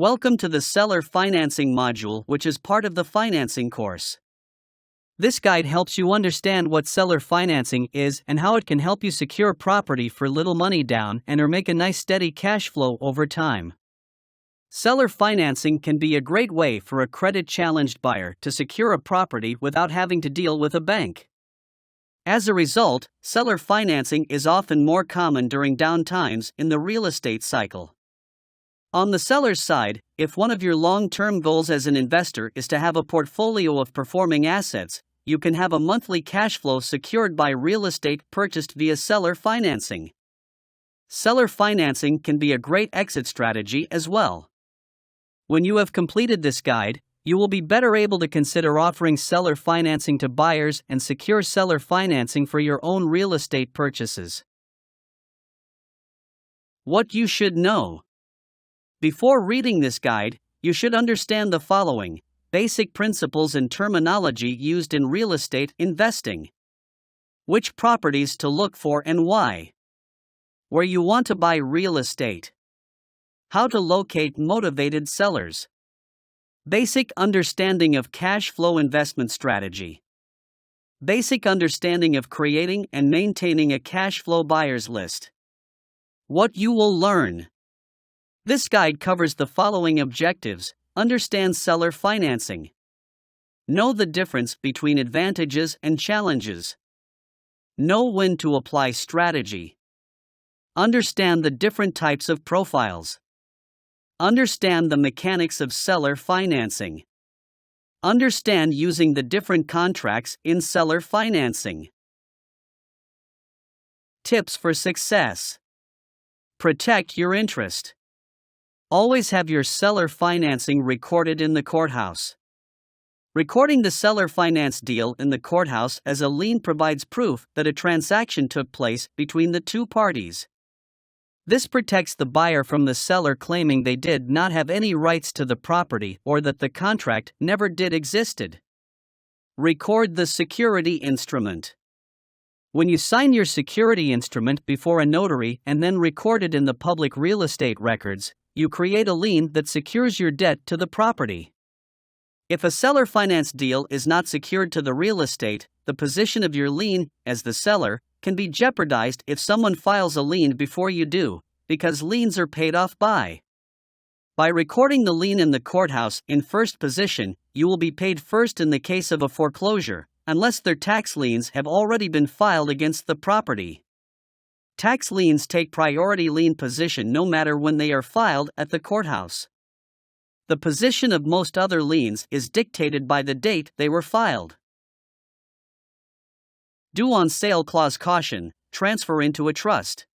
Welcome to the Seller Financing module, which is part of the financing course. This guide helps you understand what seller financing is and how it can help you secure property for little money down and/or make a nice steady cash flow over time. Seller financing can be a great way for a credit-challenged buyer to secure a property without having to deal with a bank. As a result, seller financing is often more common during down times in the real estate cycle. On the seller's side, if one of your long-term goals as an investor is to have a portfolio of performing assets, you can have a monthly cash flow secured by real estate purchased via seller financing. Seller financing can be a great exit strategy as well. When you have completed this guide, you will be better able to consider offering seller financing to buyers and secure seller financing for your own real estate purchases. What you should know. Before reading this guide, you should understand the following basic principles and terminology used in real estate investing. Which properties to look for and why. Where you want to buy real estate. How to locate motivated sellers. Basic understanding of cash flow investment strategy. Basic understanding of creating and maintaining a cash flow buyers list. What you will learn. This guide covers the following objectives: understand seller financing. Know the difference between advantages and challenges. Know when to apply strategy. Understand the different types of profiles. Understand the mechanics of seller financing. Understand using the different contracts in seller financing. Tips for success. Protect your interest. Always have your seller financing recorded in the courthouse. Recording the seller finance deal in the courthouse as a lien provides proof that a transaction took place between the two parties. This protects the buyer from the seller claiming they did not have any rights to the property or that the contract never did existed. Record the security instrument. When you sign your security instrument before a notary and then record it in the public real estate records, you create a lien that secures your debt to the property. If a seller finance deal is not secured to the real estate, the position of your lien, as the seller, can be jeopardized if someone files a lien before you do, because liens are paid off by. By recording the lien in the courthouse in first position, you will be paid first in the case of a foreclosure, unless their tax liens have already been filed against the property. Tax liens take priority lien position no matter when they are filed at the courthouse. The position of most other liens is dictated by the date they were filed. Due on sale clause caution, transfer into a trust.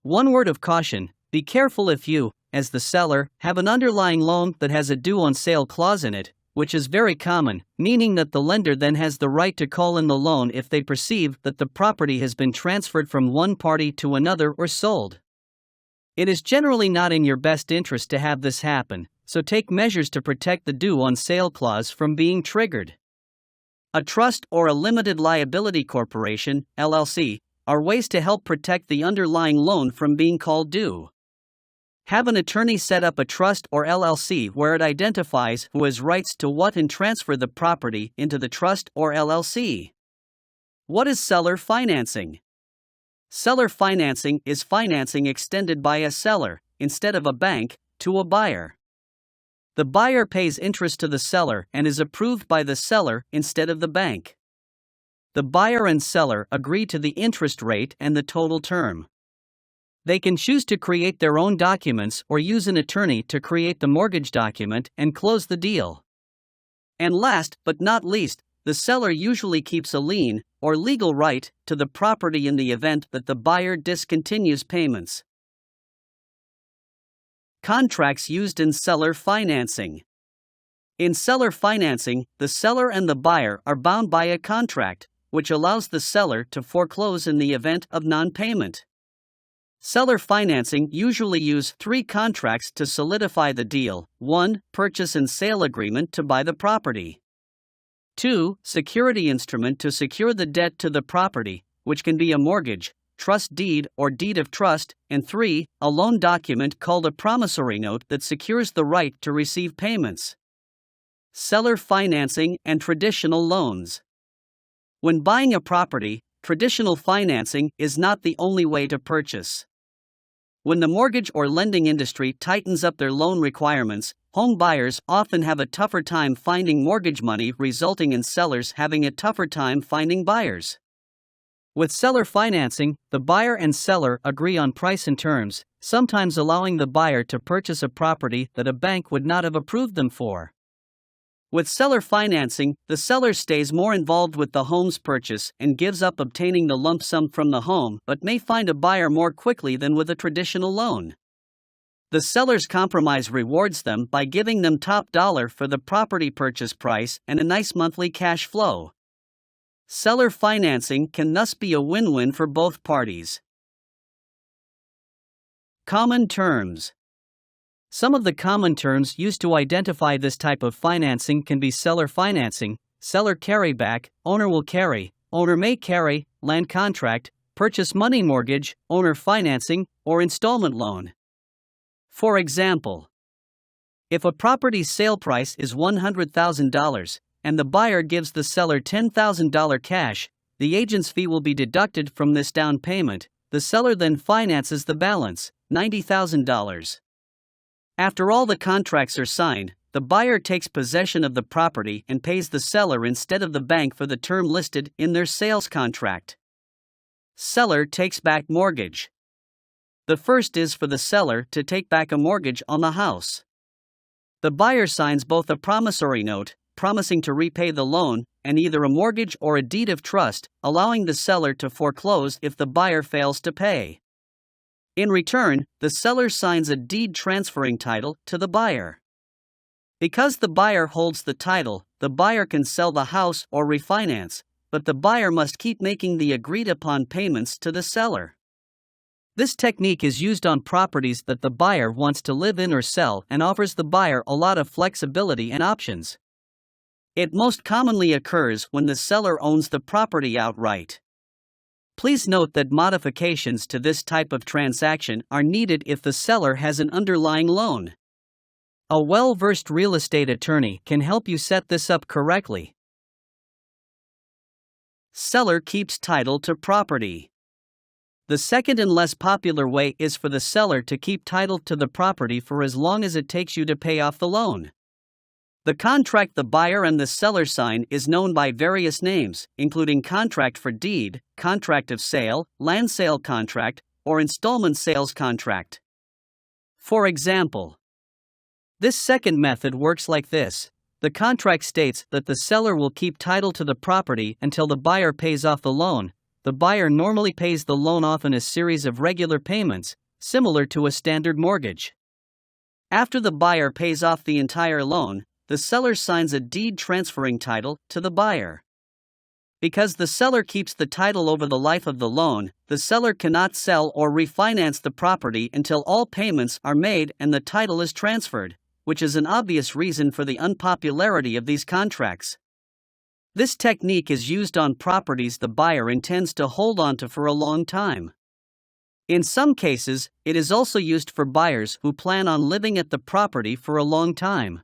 One word of caution: be careful if you, as the seller, have an underlying loan that has a due on sale clause in it, which is very common, meaning that the lender then has the right to call in the loan if they perceive that the property has been transferred from one party to another or sold. It is generally not in your best interest to have this happen, so take measures to protect the due on sale clause from being triggered. A trust or a limited liability corporation, LLC, are ways to help protect the underlying loan from being called due. Have an attorney set up a trust or LLC where it identifies who has rights to what and transfer the property into the trust or LLC. What is seller financing? Seller financing is financing extended by a seller, instead of a bank, to a buyer. The buyer pays interest to the seller and is approved by the seller instead of the bank. The buyer and seller agree to the interest rate and the total term. They can choose to create their own documents or use an attorney to create the mortgage document and close the deal. And last but not least, the seller usually keeps a lien, or legal right, to the property in the event that the buyer discontinues payments. Contracts used in seller financing. In seller financing, the seller and the buyer are bound by a contract, which allows the seller to foreclose in the event of non-payment. Seller financing usually use 3 contracts to solidify the deal: 1. Purchase and sale agreement to buy the property. 2. Security instrument to secure the debt to the property, which can be a mortgage, trust deed or deed of trust, and 3. A loan document called a promissory note that secures the right to receive payments. Seller financing and traditional loans. When buying a property, traditional financing is not the only way to purchase. When the mortgage or lending industry tightens up their loan requirements, home buyers often have a tougher time finding mortgage money, resulting in sellers having a tougher time finding buyers. With seller financing, the buyer and seller agree on price and terms, sometimes allowing the buyer to purchase a property that a bank would not have approved them for. With seller financing, the seller stays more involved with the home's purchase and gives up obtaining the lump sum from the home, but may find a buyer more quickly than with a traditional loan. The seller's compromise rewards them by giving them top dollar for the property purchase price and a nice monthly cash flow. Seller financing can thus be a win-win for both parties. Common terms. Some of the common terms used to identify this type of financing can be seller financing, seller carryback, owner will carry, owner may carry, land contract, purchase money mortgage, owner financing, or installment loan. For example, if a property's sale price is $100,000 and the buyer gives the seller $10,000 cash, the agent's fee will be deducted from this down payment. The seller then finances the balance, $90,000. After all the contracts are signed, the buyer takes possession of the property and pays the seller instead of the bank for the term listed in their sales contract. Seller takes back mortgage. The first is for the seller to take back a mortgage on the house. The buyer signs both a promissory note, promising to repay the loan, and either a mortgage or a deed of trust, allowing the seller to foreclose if the buyer fails to pay. In return, the seller signs a deed transferring title to the buyer. Because the buyer holds the title, the buyer can sell the house or refinance, but the buyer must keep making the agreed-upon payments to the seller. This technique is used on properties that the buyer wants to live in or sell and offers the buyer a lot of flexibility and options. It most commonly occurs when the seller owns the property outright. Please note that modifications to this type of transaction are needed if the seller has an underlying loan. A well-versed real estate attorney can help you set this up correctly. Seller keeps title to property. The second and less popular way is for the seller to keep title to the property for as long as it takes you to pay off the loan. The contract the buyer and the seller sign is known by various names, including contract for deed, contract of sale, land sale contract, or installment sales contract. For example, this second method works like this. The contract states that the seller will keep title to the property until the buyer pays off the loan. The buyer normally pays the loan off in a series of regular payments, similar to a standard mortgage. After the buyer pays off the entire loan, the seller signs a deed transferring title to the buyer. Because the seller keeps the title over the life of the loan, the seller cannot sell or refinance the property until all payments are made and the title is transferred, which is an obvious reason for the unpopularity of these contracts. This technique is used on properties the buyer intends to hold onto for a long time. In some cases, it is also used for buyers who plan on living at the property for a long time.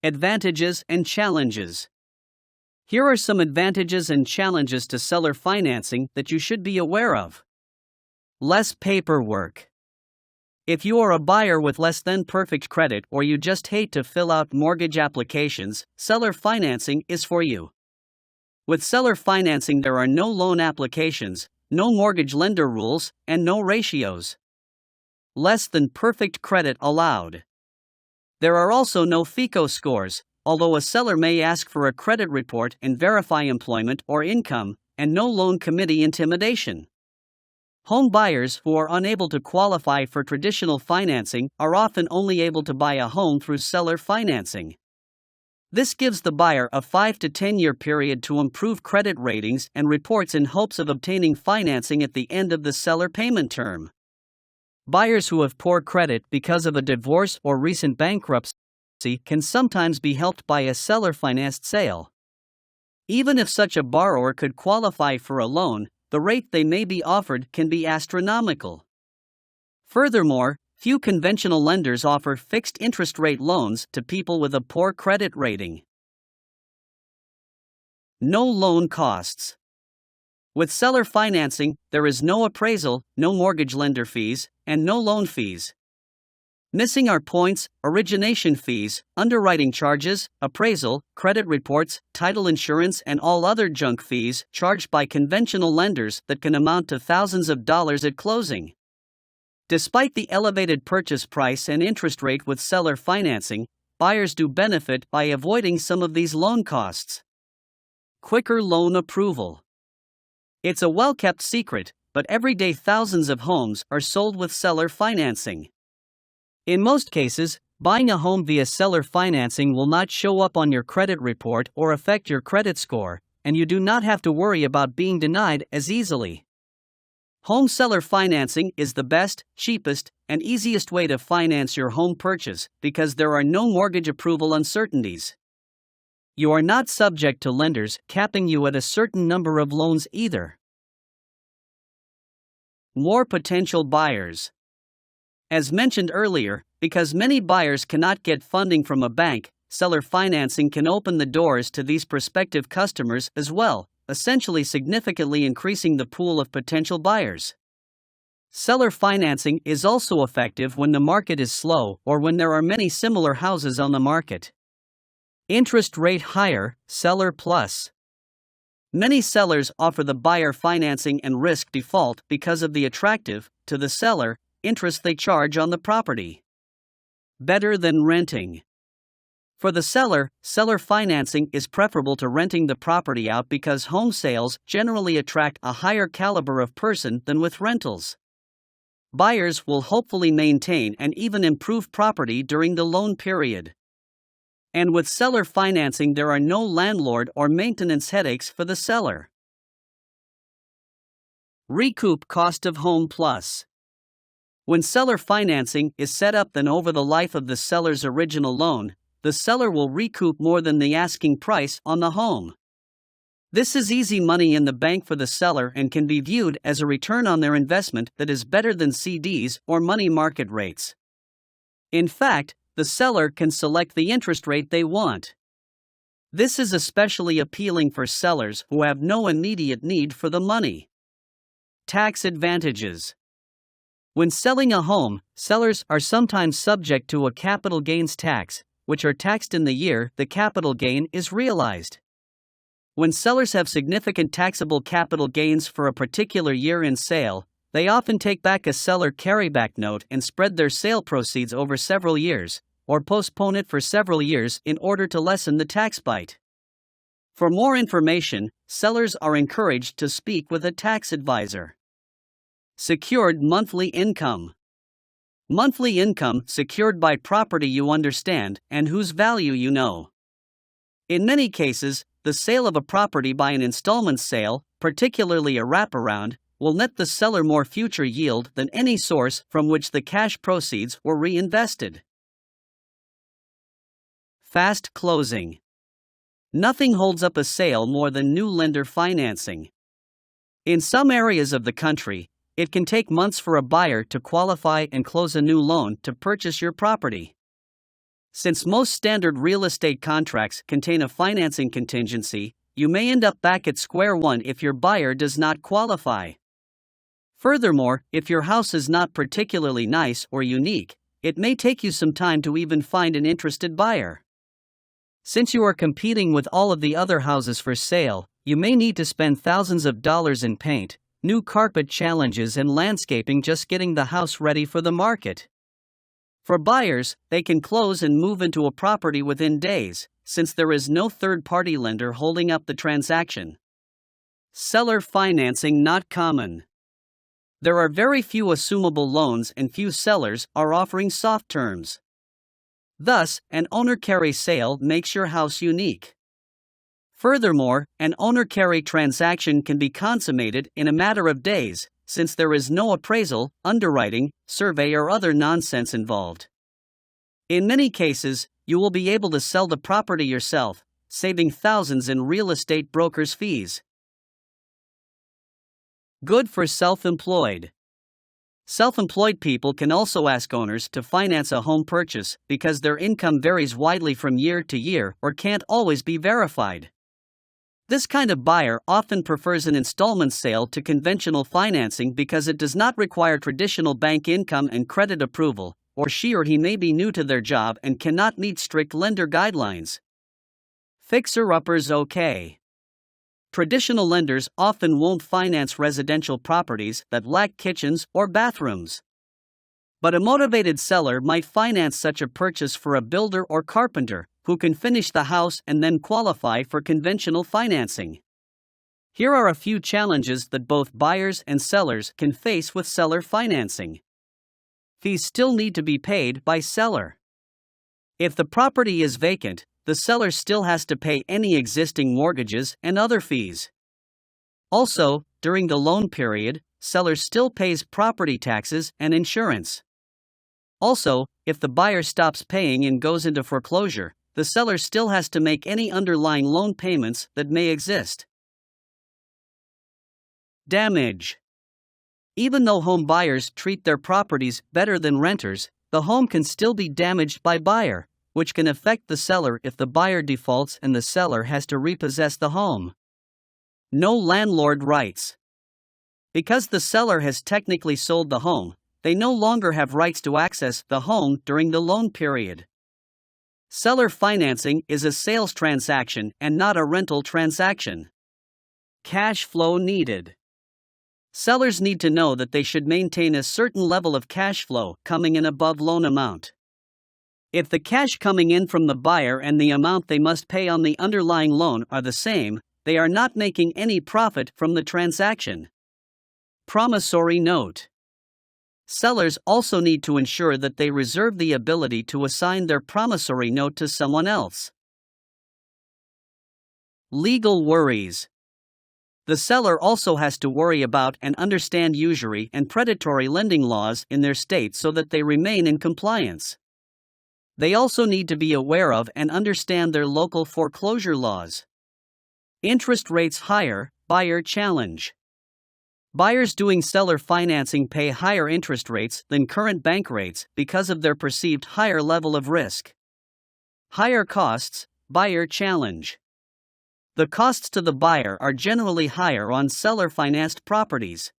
Advantages and challenges. Here are some advantages and challenges to seller financing that you should be aware of. Less paperwork. If you are a buyer with less than perfect credit or you just hate to fill out mortgage applications, seller financing is for you. With seller financing, there are no loan applications, no mortgage lender rules, and no ratios. Less than perfect credit allowed. There are also no FICO scores, although a seller may ask for a credit report and verify employment or income, and no loan committee intimidation. Home buyers who are unable to qualify for traditional financing are often only able to buy a home through seller financing. This gives the buyer a 5 to 10 year period to improve credit ratings and reports in hopes of obtaining financing at the end of the seller payment term. Buyers who have poor credit because of a divorce or recent bankruptcy can sometimes be helped by a seller-financed sale. Even if such a borrower could qualify for a loan, the rate they may be offered can be astronomical. Furthermore, few conventional lenders offer fixed interest rate loans to people with a poor credit rating. No loan costs. With seller financing, there is no appraisal, no mortgage lender fees, and no loan fees. Missing are points, origination fees, underwriting charges, appraisal, credit reports, title insurance, and all other junk fees charged by conventional lenders that can amount to thousands of dollars at closing. Despite the elevated purchase price and interest rate with seller financing, buyers do benefit by avoiding some of these loan costs. Quicker loan approval. It's a well-kept secret, but every day thousands of homes are sold with seller financing. In most cases, buying a home via seller financing will not show up on your credit report or affect your credit score, and you do not have to worry about being denied as easily. Home seller financing is the best, cheapest, and easiest way to finance your home purchase because there are no mortgage approval uncertainties. You are not subject to lenders capping you at a certain number of loans either. More potential buyers. As mentioned earlier, because many buyers cannot get funding from a bank, seller financing can open the doors to these prospective customers as well, essentially significantly increasing the pool of potential buyers. Seller financing is also effective when the market is slow or when there are many similar houses on the market. Interest rate higher, seller plus. Many sellers offer the buyer financing and risk default because of the attractive, to the seller, interest they charge on the property. Better than renting. For the seller, seller financing is preferable to renting the property out because home sales generally attract a higher caliber of person than with rentals. Buyers will hopefully maintain and even improve property during the loan period. And with seller financing, there are no landlord or maintenance headaches for the seller. Recoup cost of home plus. When seller financing is set up, then over the life of the seller's original loan, the seller will recoup more than the asking price on the home. This is easy money in the bank for the seller and can be viewed as a return on their investment that is better than CDs or money market rates. In fact, the seller can select the interest rate they want. This is especially appealing for sellers who have no immediate need for the money. Tax advantages. When selling a home, sellers are sometimes subject to a capital gains tax, which are taxed in the year the capital gain is realized. When sellers have significant taxable capital gains for a particular year in sale, they often take back a seller carryback note and spread their sale proceeds over several years, or postpone it for several years in order to lessen the tax bite. For more information, sellers are encouraged to speak with a tax advisor. Secured monthly income. Monthly income secured by property you understand and whose value you know. In many cases, the sale of a property by an installment sale, particularly a wraparound, will net the seller more future yield than any source from which the cash proceeds were reinvested. Fast closing. Nothing holds up a sale more than new lender financing. In some areas of the country, it can take months for a buyer to qualify and close a new loan to purchase your property. Since most standard real estate contracts contain a financing contingency, you may end up back at square one if your buyer does not qualify. Furthermore, if your house is not particularly nice or unique, it may take you some time to even find an interested buyer. Since you are competing with all of the other houses for sale, you may need to spend thousands of dollars in paint, new carpet challenges, and landscaping just getting the house ready for the market. For buyers, they can close and move into a property within days, since there is no third-party lender holding up the transaction. Seller financing not common. There are very few assumable loans and few sellers are offering soft terms. Thus, an owner-carry sale makes your house unique. Furthermore, an owner-carry transaction can be consummated in a matter of days, since there is no appraisal, underwriting, survey, or other nonsense involved. In many cases, you will be able to sell the property yourself, saving thousands in real estate brokers' fees. Good for self-employed. Self-employed people can also ask owners to finance a home purchase because their income varies widely from year to year or can't always be verified. This kind of buyer often prefers an installment sale to conventional financing because it does not require traditional bank income and credit approval, or she or he may be new to their job and cannot meet strict lender guidelines. Fixer-uppers okay. Traditional lenders often won't finance residential properties that lack kitchens or bathrooms. But a motivated seller might finance such a purchase for a builder or carpenter who can finish the house and then qualify for conventional financing. Here are a few challenges that both buyers and sellers can face with seller financing. Fees still need to be paid by seller. If the property is vacant, the seller still has to pay any existing mortgages and other fees. Also, during the loan period, seller still pays property taxes and insurance. Also, if the buyer stops paying and goes into foreclosure, the seller still has to make any underlying loan payments that may exist. Damage. Even though home buyers treat their properties better than renters, the home can still be damaged by buyer, which can affect the seller if the buyer defaults and the seller has to repossess the home. No landlord rights. Because the seller has technically sold the home, they no longer have rights to access the home during the loan period. Seller financing is a sales transaction and not a rental transaction. Cash flow needed. Sellers need to know that they should maintain a certain level of cash flow coming in above loan amount. If the cash coming in from the buyer and the amount they must pay on the underlying loan are the same, they are not making any profit from the transaction. Promissory note. Sellers also need to ensure that they reserve the ability to assign their promissory note to someone else. Legal worries. The seller also has to worry about and understand usury and predatory lending laws in their state so that they remain in compliance. They also need to be aware of and understand their local foreclosure laws. Interest rates higher, buyer challenge. Buyers doing seller financing pay higher interest rates than current bank rates because of their perceived higher level of risk. Higher costs, buyer challenge. The costs to the buyer are generally higher on seller-financed properties.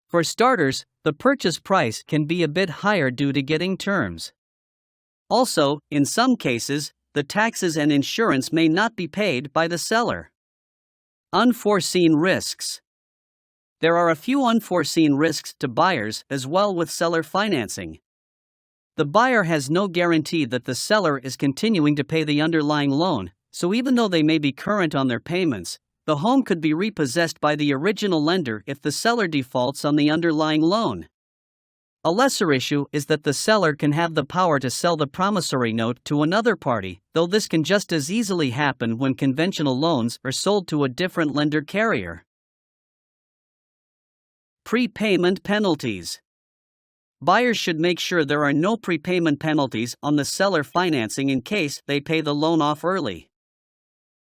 For starters, the purchase price can be a bit higher due to getting terms. Also, in some cases, the taxes and insurance may not be paid by the seller. Unforeseen risks. There are a few unforeseen risks to buyers as well with seller financing. The buyer has no guarantee that the seller is continuing to pay the underlying loan, so even though they may be current on their payments, the home could be repossessed by the original lender if the seller defaults on the underlying loan. A lesser issue is that the seller can have the power to sell the promissory note to another party, though this can just as easily happen when conventional loans are sold to a different lender carrier. Prepayment penalties. Buyers should make sure there are no prepayment penalties on the seller financing in case they pay the loan off early.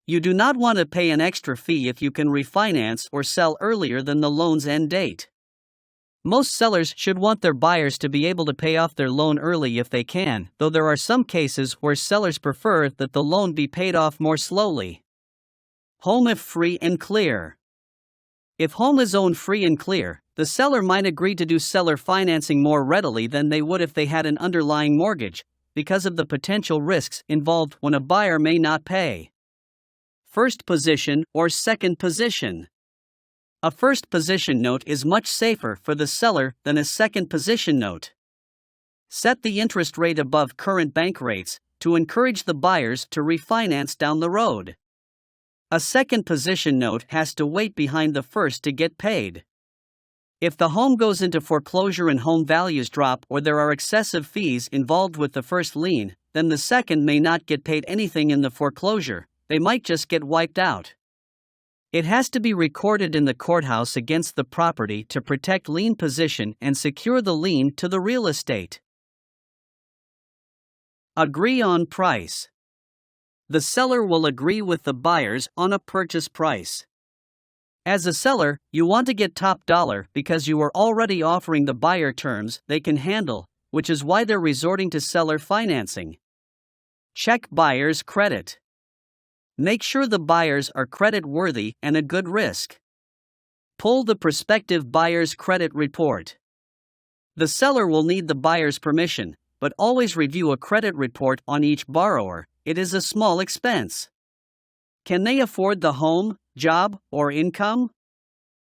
You do not want to pay an extra fee if you can refinance or sell earlier than the loan's end date. Most sellers should want their buyers to be able to pay off their loan early if they can, though there are some cases where sellers prefer that the loan be paid off more slowly. Home if free and clear. If home is owned free and clear, the seller might agree to do seller financing more readily than they would if they had an underlying mortgage, because of the potential risks involved when a buyer may not pay. First position or second position. A first position note is much safer for the seller than a second position note. Set the interest rate above current bank rates to encourage the buyers to refinance down the road. A second position note has to wait behind the first to get paid. If the home goes into foreclosure and home values drop or there are excessive fees involved with the first lien, then the second may not get paid anything in the foreclosure, they might just get wiped out. It has to be recorded in the courthouse against the property to protect lien position and secure the lien to the real estate. Agree on price. The seller will agree with the buyers on a purchase price. As a seller, you want to get top dollar because you are already offering the buyer terms they can handle, which is why they're resorting to seller financing. Check buyer's credit. Make sure the buyers are credit worthy and a good risk. Pull the prospective buyer's credit report. The seller will need the buyer's permission, but always review a credit report on each borrower. It is a small expense. Can they afford the home, job, or income?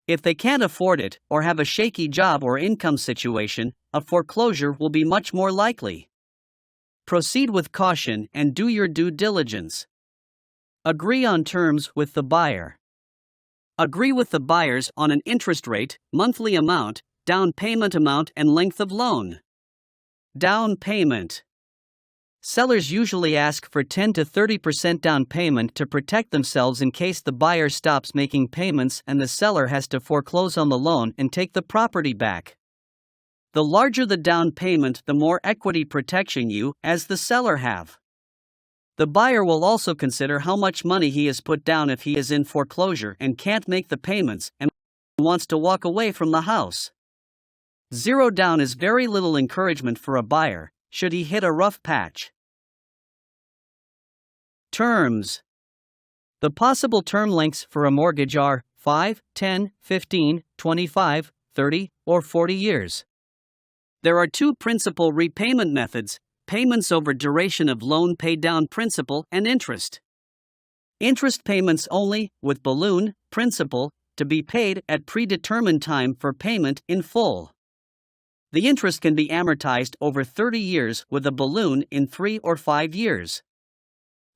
If they can't afford it or have a shaky job or income situation, a foreclosure will be much more likely. Proceed with caution and do your due diligence. Agree on terms with the buyer. Agree with the buyers on an interest rate, monthly amount, down payment amount, and length of loan. Down payment. Sellers usually ask for 10 to 30% down payment to protect themselves in case the buyer stops making payments and the seller has to foreclose on the loan and take the property back. The larger the down payment, the more equity protection you, as the seller, have. The buyer will also consider how much money he has put down if he is in foreclosure and can't make the payments and wants to walk away from the house. Zero down is very little encouragement for a buyer, should he hit a rough patch. Terms. The possible term lengths for a mortgage are 5, 10, 15, 25, 30, or 40 years. There are two principal repayment methods: payments over duration of loan paid down principal and interest. Interest payments only, with balloon, principal, to be paid at predetermined time for payment in full. The interest can be amortized over 30 years with a balloon in 3 or 5 years.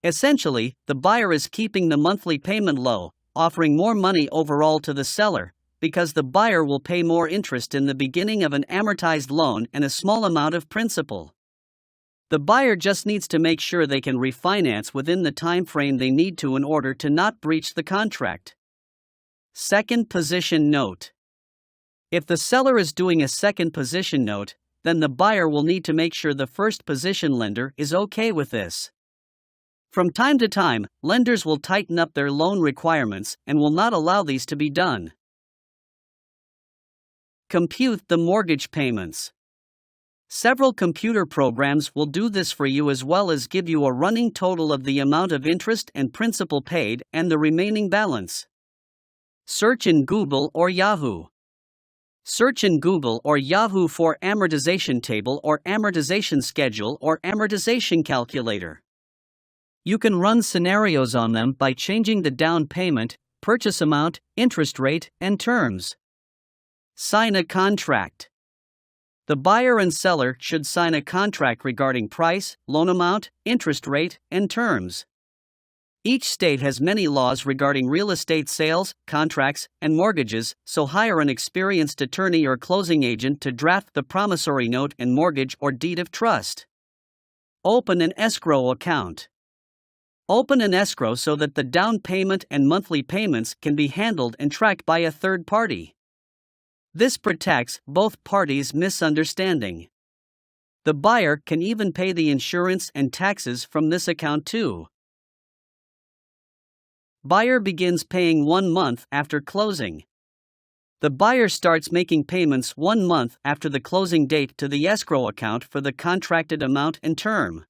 Essentially, the buyer is keeping the monthly payment low, offering more money overall to the seller, because the buyer will pay more interest in the beginning of an amortized loan and a small amount of principal. The buyer just needs to make sure they can refinance within the time frame they need to in order to not breach the contract. Second position note. If the seller is doing a second position note, then the buyer will need to make sure the first position lender is okay with this. From time to time, lenders will tighten up their loan requirements and will not allow these to be done. Compute the mortgage payments. Several computer programs will do this for you, as well as give you a running total of the amount of interest and principal paid and the remaining balance. Search in Google or Yahoo. Search in Google or Yahoo for amortization table or amortization schedule or amortization calculator. You can run scenarios on them by changing the down payment, purchase amount, interest rate, and terms. Sign a contract. The buyer and seller should sign a contract regarding price, loan amount, interest rate, and terms. Each state has many laws regarding real estate sales, contracts, and mortgages, so hire an experienced attorney or closing agent to draft the promissory note and mortgage or deed of trust. Open an escrow account. Open an escrow so that the down payment and monthly payments can be handled and tracked by a third party. This protects both parties' misunderstanding. The buyer can even pay the insurance and taxes from this account too. Buyer begins paying 1 month after closing. The buyer starts making payments 1 month after the closing date to the escrow account for the contracted amount and term.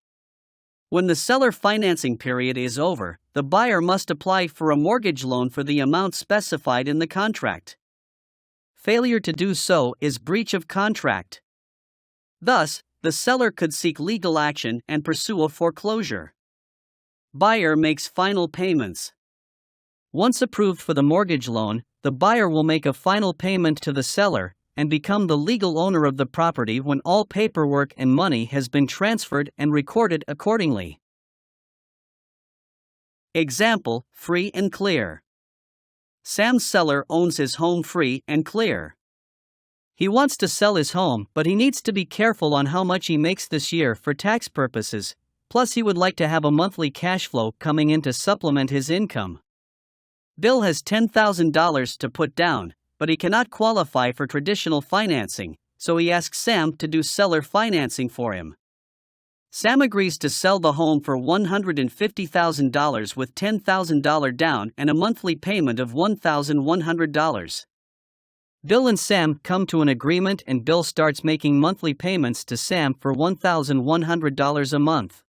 When the seller financing period is over, the buyer must apply for a mortgage loan for the amount specified in the contract. Failure to do so is breach of contract. Thus, the seller could seek legal action and pursue a foreclosure. Buyer makes final payments. Once approved for the mortgage loan, the buyer will make a final payment to the seller and become the legal owner of the property when all paperwork and money has been transferred and recorded accordingly. Example, free and clear. Sam's seller owns his home free and clear. He wants to sell his home, but he needs to be careful on how much he makes this year for tax purposes, plus he would like to have a monthly cash flow coming in to supplement his income. Bill has $10,000 to put down, but he cannot qualify for traditional financing, so he asks Sam to do seller financing for him. Sam agrees to sell the home for $150,000 with $10,000 down and a monthly payment of $1,100. Bill and Sam come to an agreement, and Bill starts making monthly payments to Sam for $1,100 a month.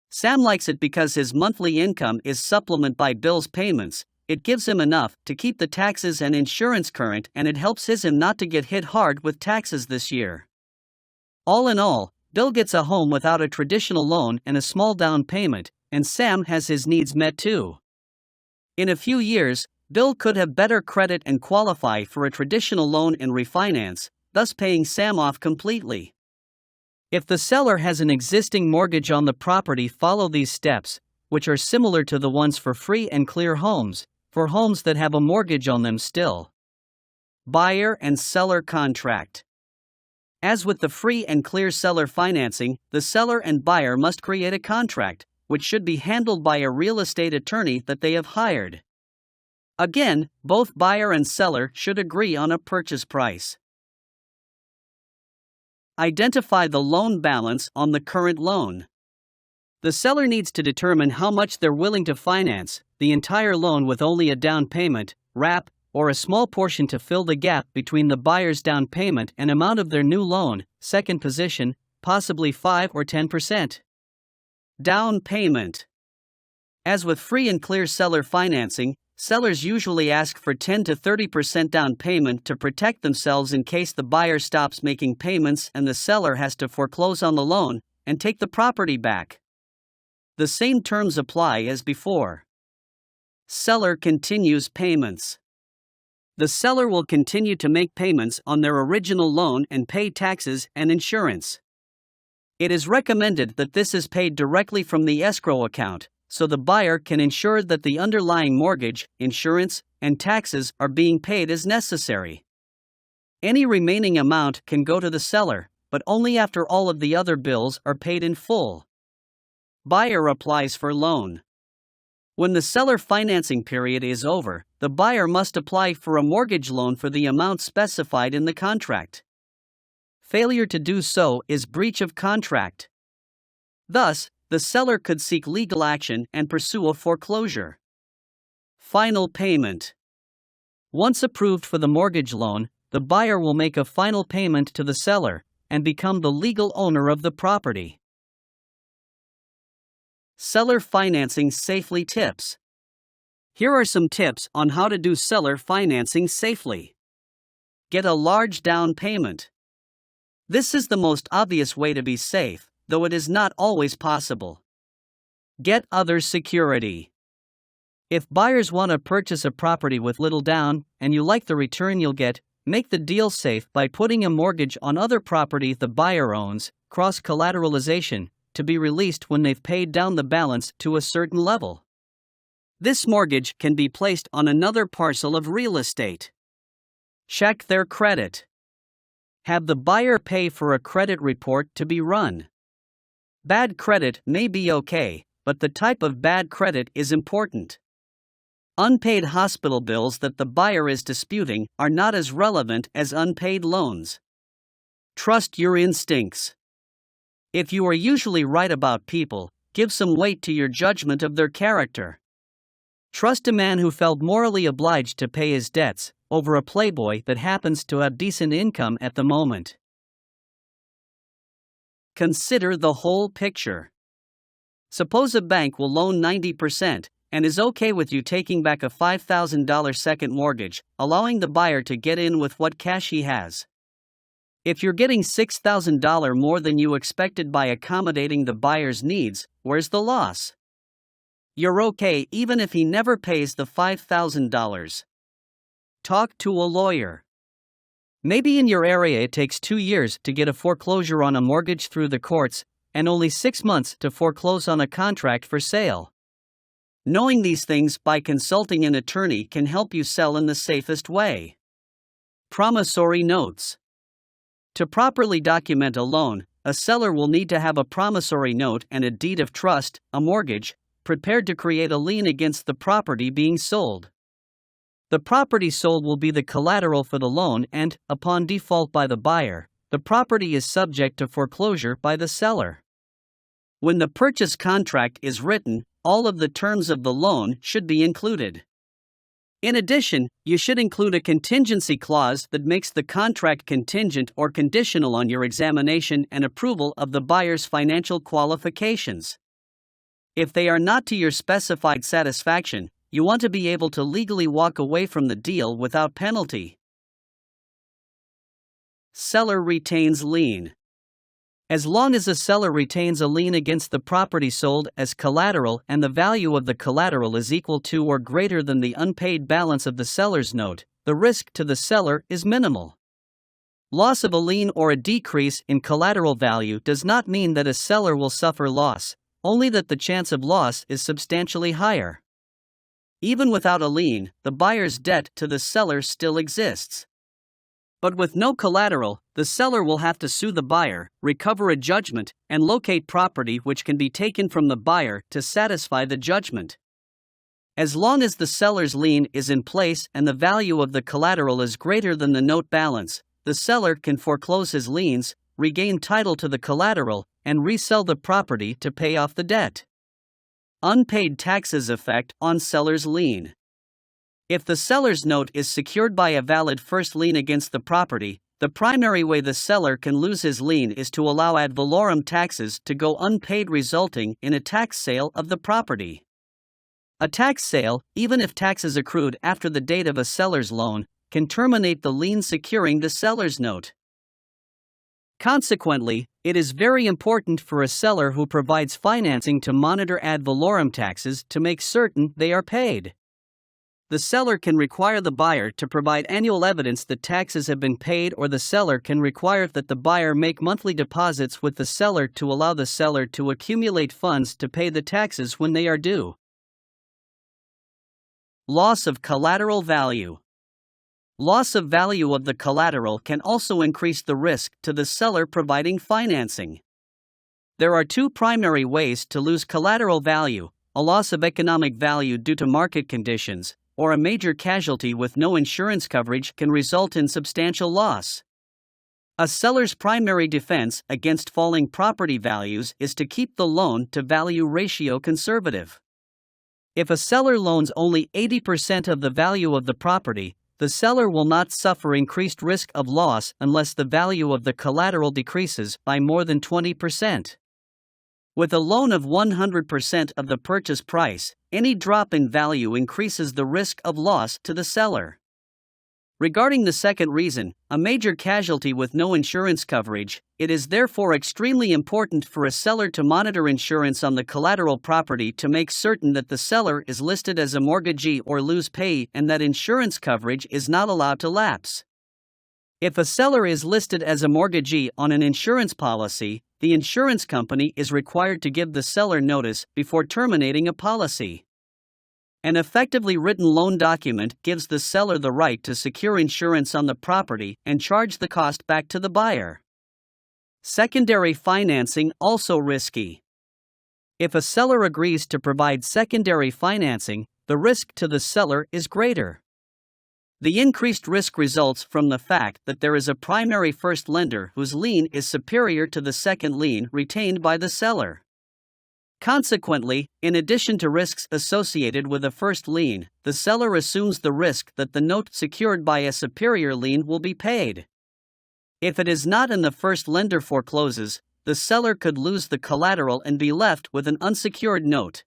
Sam likes it because his monthly income is supplemented by Bill's payments. It gives him enough to keep the taxes and insurance current, and it helps him not to get hit hard with taxes this year. All in all, Bill gets a home without a traditional loan and a small down payment, and Sam has his needs met too. In a few years, Bill could have better credit and qualify for a traditional loan and refinance, thus paying Sam off completely. If the seller has an existing mortgage on the property, follow these steps, which are similar to the ones for free and clear homes, for homes that have a mortgage on them still. Buyer and seller contract. As with the free and clear seller financing, the seller and buyer must create a contract, which should be handled by a real estate attorney that they have hired. Again, both buyer and seller should agree on a purchase price. Identify the loan balance on the current loan. The seller needs to determine how much they're willing to finance, the entire loan with only a down payment, wrap, or a small portion to fill the gap between the buyer's down payment and amount of their new loan, second position, possibly 5 or 10%. Down payment. As with free and clear seller financing, sellers usually ask for 10 to 30% down payment to protect themselves in case the buyer stops making payments and the seller has to foreclose on the loan and take the property back. The same terms apply as before. Seller continues payments. The seller will continue to make payments on their original loan and pay taxes and insurance. It is recommended that this is paid directly from the escrow account, so the buyer can ensure that the underlying mortgage, insurance, and taxes are being paid as necessary. Any remaining amount can go to the seller, but only after all of the other bills are paid in full. Buyer applies for loan. When the seller financing period is over, the buyer must apply for a mortgage loan for the amount specified in the contract. Failure to do so is breach of contract. Thus, the seller could seek legal action and pursue a foreclosure. Final payment. Once approved for the mortgage loan, the buyer will make a final payment to the seller and become the legal owner of the property. Seller financing safely tips. Here are some tips on how to do seller financing safely. Get a large down payment. This is the most obvious way to be safe, though it is not always possible. Get other security. If buyers want to purchase a property with little down, and you like the return you'll get, make the deal safe by putting a mortgage on other property the buyer owns, cross-collateralization, to be released when they've paid down the balance to a certain level. This mortgage can be placed on another parcel of real estate. Check their credit. Have the buyer pay for a credit report to be run. Bad credit may be okay, but the type of bad credit is important. Unpaid hospital bills that the buyer is disputing are not as relevant as unpaid loans. Trust your instincts. If you are usually right about people, give some weight to your judgment of their character. Trust a man who felt morally obliged to pay his debts over a playboy that happens to have decent income at the moment. Consider the whole picture. Suppose a bank will loan 90% and is okay with you taking back a $5,000 second mortgage, allowing the buyer to get in with what cash he has. If you're getting $6,000 more than you expected by accommodating the buyer's needs, where's the loss? You're okay even if he never pays the $5,000. Talk to a lawyer. Maybe in your area it takes 2 years to get a foreclosure on a mortgage through the courts, and only 6 months to foreclose on a contract for sale. Knowing these things by consulting an attorney can help you sell in the safest way. Promissory notes. To properly document a loan, a seller will need to have a promissory note and a deed of trust, a mortgage, prepared to create a lien against the property being sold. The property sold will be the collateral for the loan and, upon default by the buyer, the property is subject to foreclosure by the seller. When the purchase contract is written, all of the terms of the loan should be included. In addition, you should include a contingency clause that makes the contract contingent or conditional on your examination and approval of the buyer's financial qualifications. If they are not to your specified satisfaction, you want to be able to legally walk away from the deal without penalty. Seller retains lien. As long as a seller retains a lien against the property sold as collateral and the value of the collateral is equal to or greater than the unpaid balance of the seller's note, the risk to the seller is minimal. Loss of a lien or a decrease in collateral value does not mean that a seller will suffer loss, only that the chance of loss is substantially higher. Even without a lien, the buyer's debt to the seller still exists. But with no collateral, the seller will have to sue the buyer, recover a judgment, and locate property which can be taken from the buyer to satisfy the judgment. As long as the seller's lien is in place and the value of the collateral is greater than the note balance, the seller can foreclose his liens, regain title to the collateral, and resell the property to pay off the debt. Unpaid taxes effect on seller's lien. If the seller's note is secured by a valid first lien against the property, the primary way the seller can lose his lien is to allow ad valorem taxes to go unpaid, resulting in a tax sale of the property. A tax sale, even if taxes accrued after the date of a seller's loan, can terminate the lien securing the seller's note. Consequently, it is very important for a seller who provides financing to monitor ad valorem taxes to make certain they are paid. The seller can require the buyer to provide annual evidence that taxes have been paid, or the seller can require that the buyer make monthly deposits with the seller to allow the seller to accumulate funds to pay the taxes when they are due. Loss of collateral value. Loss of value of the collateral can also increase the risk to the seller providing financing. There are two primary ways to lose collateral value: a loss of economic value due to market conditions, or a major casualty with no insurance coverage can result in substantial loss. A seller's primary defense against falling property values is to keep the loan-to-value ratio conservative. If a seller loans only 80% of the value of the property, the seller will not suffer increased risk of loss unless the value of the collateral decreases by more than 20%. With a loan of 100% of the purchase price, any drop in value increases the risk of loss to the seller. Regarding the second reason, a major casualty with no insurance coverage, it is therefore extremely important for a seller to monitor insurance on the collateral property to make certain that the seller is listed as a mortgagee or lose pay and that insurance coverage is not allowed to lapse. If a seller is listed as a mortgagee on an insurance policy, the insurance company is required to give the seller notice before terminating a policy. An effectively written loan document gives the seller the right to secure insurance on the property and charge the cost back to the buyer. Secondary financing also risky. If a seller agrees to provide secondary financing, the risk to the seller is greater. The increased risk results from the fact that there is a primary first lender whose lien is superior to the second lien retained by the seller. Consequently, in addition to risks associated with a first lien, the seller assumes the risk that the note secured by a superior lien will be paid. If it is not and the first lender forecloses, the seller could lose the collateral and be left with an unsecured note.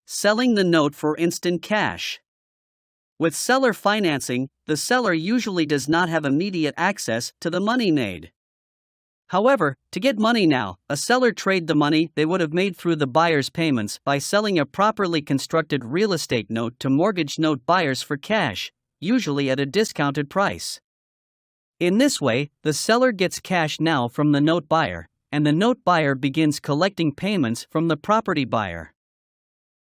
Selling the note for instant cash. With seller financing, the seller usually does not have immediate access to the money made. However, to get money now, a seller trade the money they would have made through the buyer's payments by selling a properly constructed real estate note to mortgage note buyers for cash, usually at a discounted price. In this way, the seller gets cash now from the note buyer, and the note buyer begins collecting payments from the property buyer.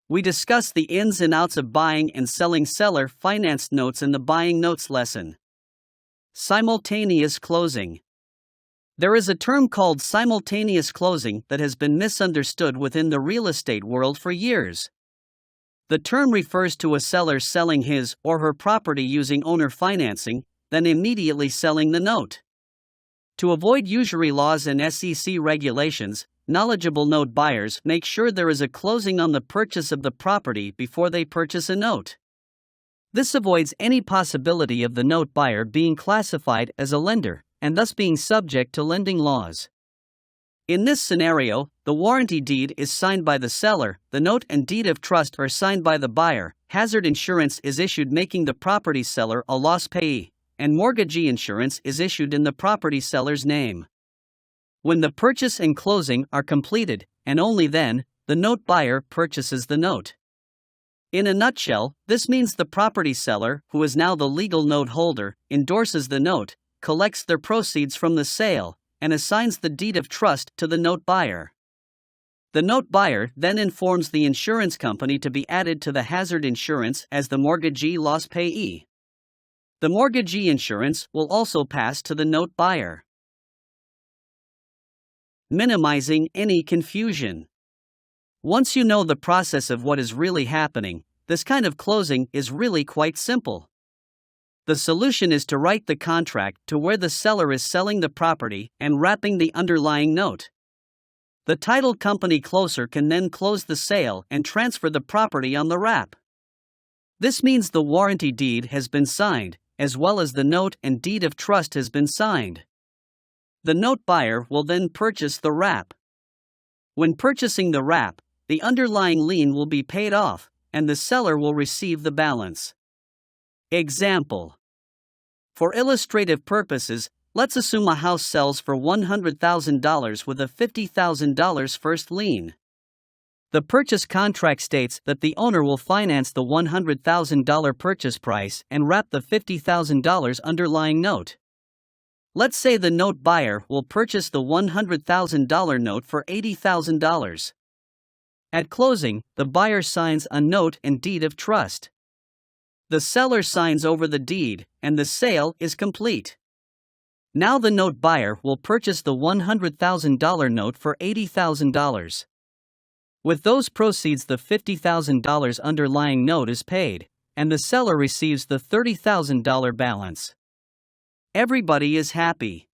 We discuss the ins and outs of buying and selling seller-financed notes in the Buying Notes lesson. Simultaneous closing. There is a term called simultaneous closing that has been misunderstood within the real estate world for years. The term refers to a seller selling his or her property using owner financing, then immediately selling the note. To avoid usury laws and SEC regulations, knowledgeable note buyers make sure there is a closing on the purchase of the property before they purchase a note. This avoids any possibility of the note buyer being classified as a lender, and thus being subject to lending laws. In this scenario, the warranty deed is signed by the seller, the note and deed of trust are signed by the buyer, hazard insurance is issued making the property seller a loss payee, and mortgagee insurance is issued in the property seller's name. When the purchase and closing are completed, and only then, the note buyer purchases the note. In a nutshell, this means the property seller, who is now the legal note holder, endorses the note, collects the proceeds from the sale, and assigns the deed of trust to the note buyer. The note buyer then informs the insurance company to be added to the hazard insurance as the mortgagee loss payee. The mortgagee insurance will also pass to the note buyer. Minimizing any confusion. Once you know the process of what is really happening, this kind of closing is really quite simple. The solution is to write the contract to where the seller is selling the property and wrapping the underlying note. The title company closer can then close the sale and transfer the property on the wrap. This means the warranty deed has been signed, as well as the note and deed of trust has been signed. The note buyer will then purchase the wrap. When purchasing the wrap, the underlying lien will be paid off, and the seller will receive the balance. Example. For illustrative purposes, let's assume a house sells for $100,000 with a $50,000 first lien. The purchase contract states that the owner will finance the $100,000 purchase price and wrap the $50,000 underlying note. Let's say the note buyer will purchase the $100,000 note for $80,000. At closing, the buyer signs a note and deed of trust. The seller signs over the deed, and the sale is complete. Now the note buyer will purchase the $100,000 note for $80,000. With those proceeds, the $50,000 underlying note is paid, and the seller receives the $30,000 balance. Everybody is happy.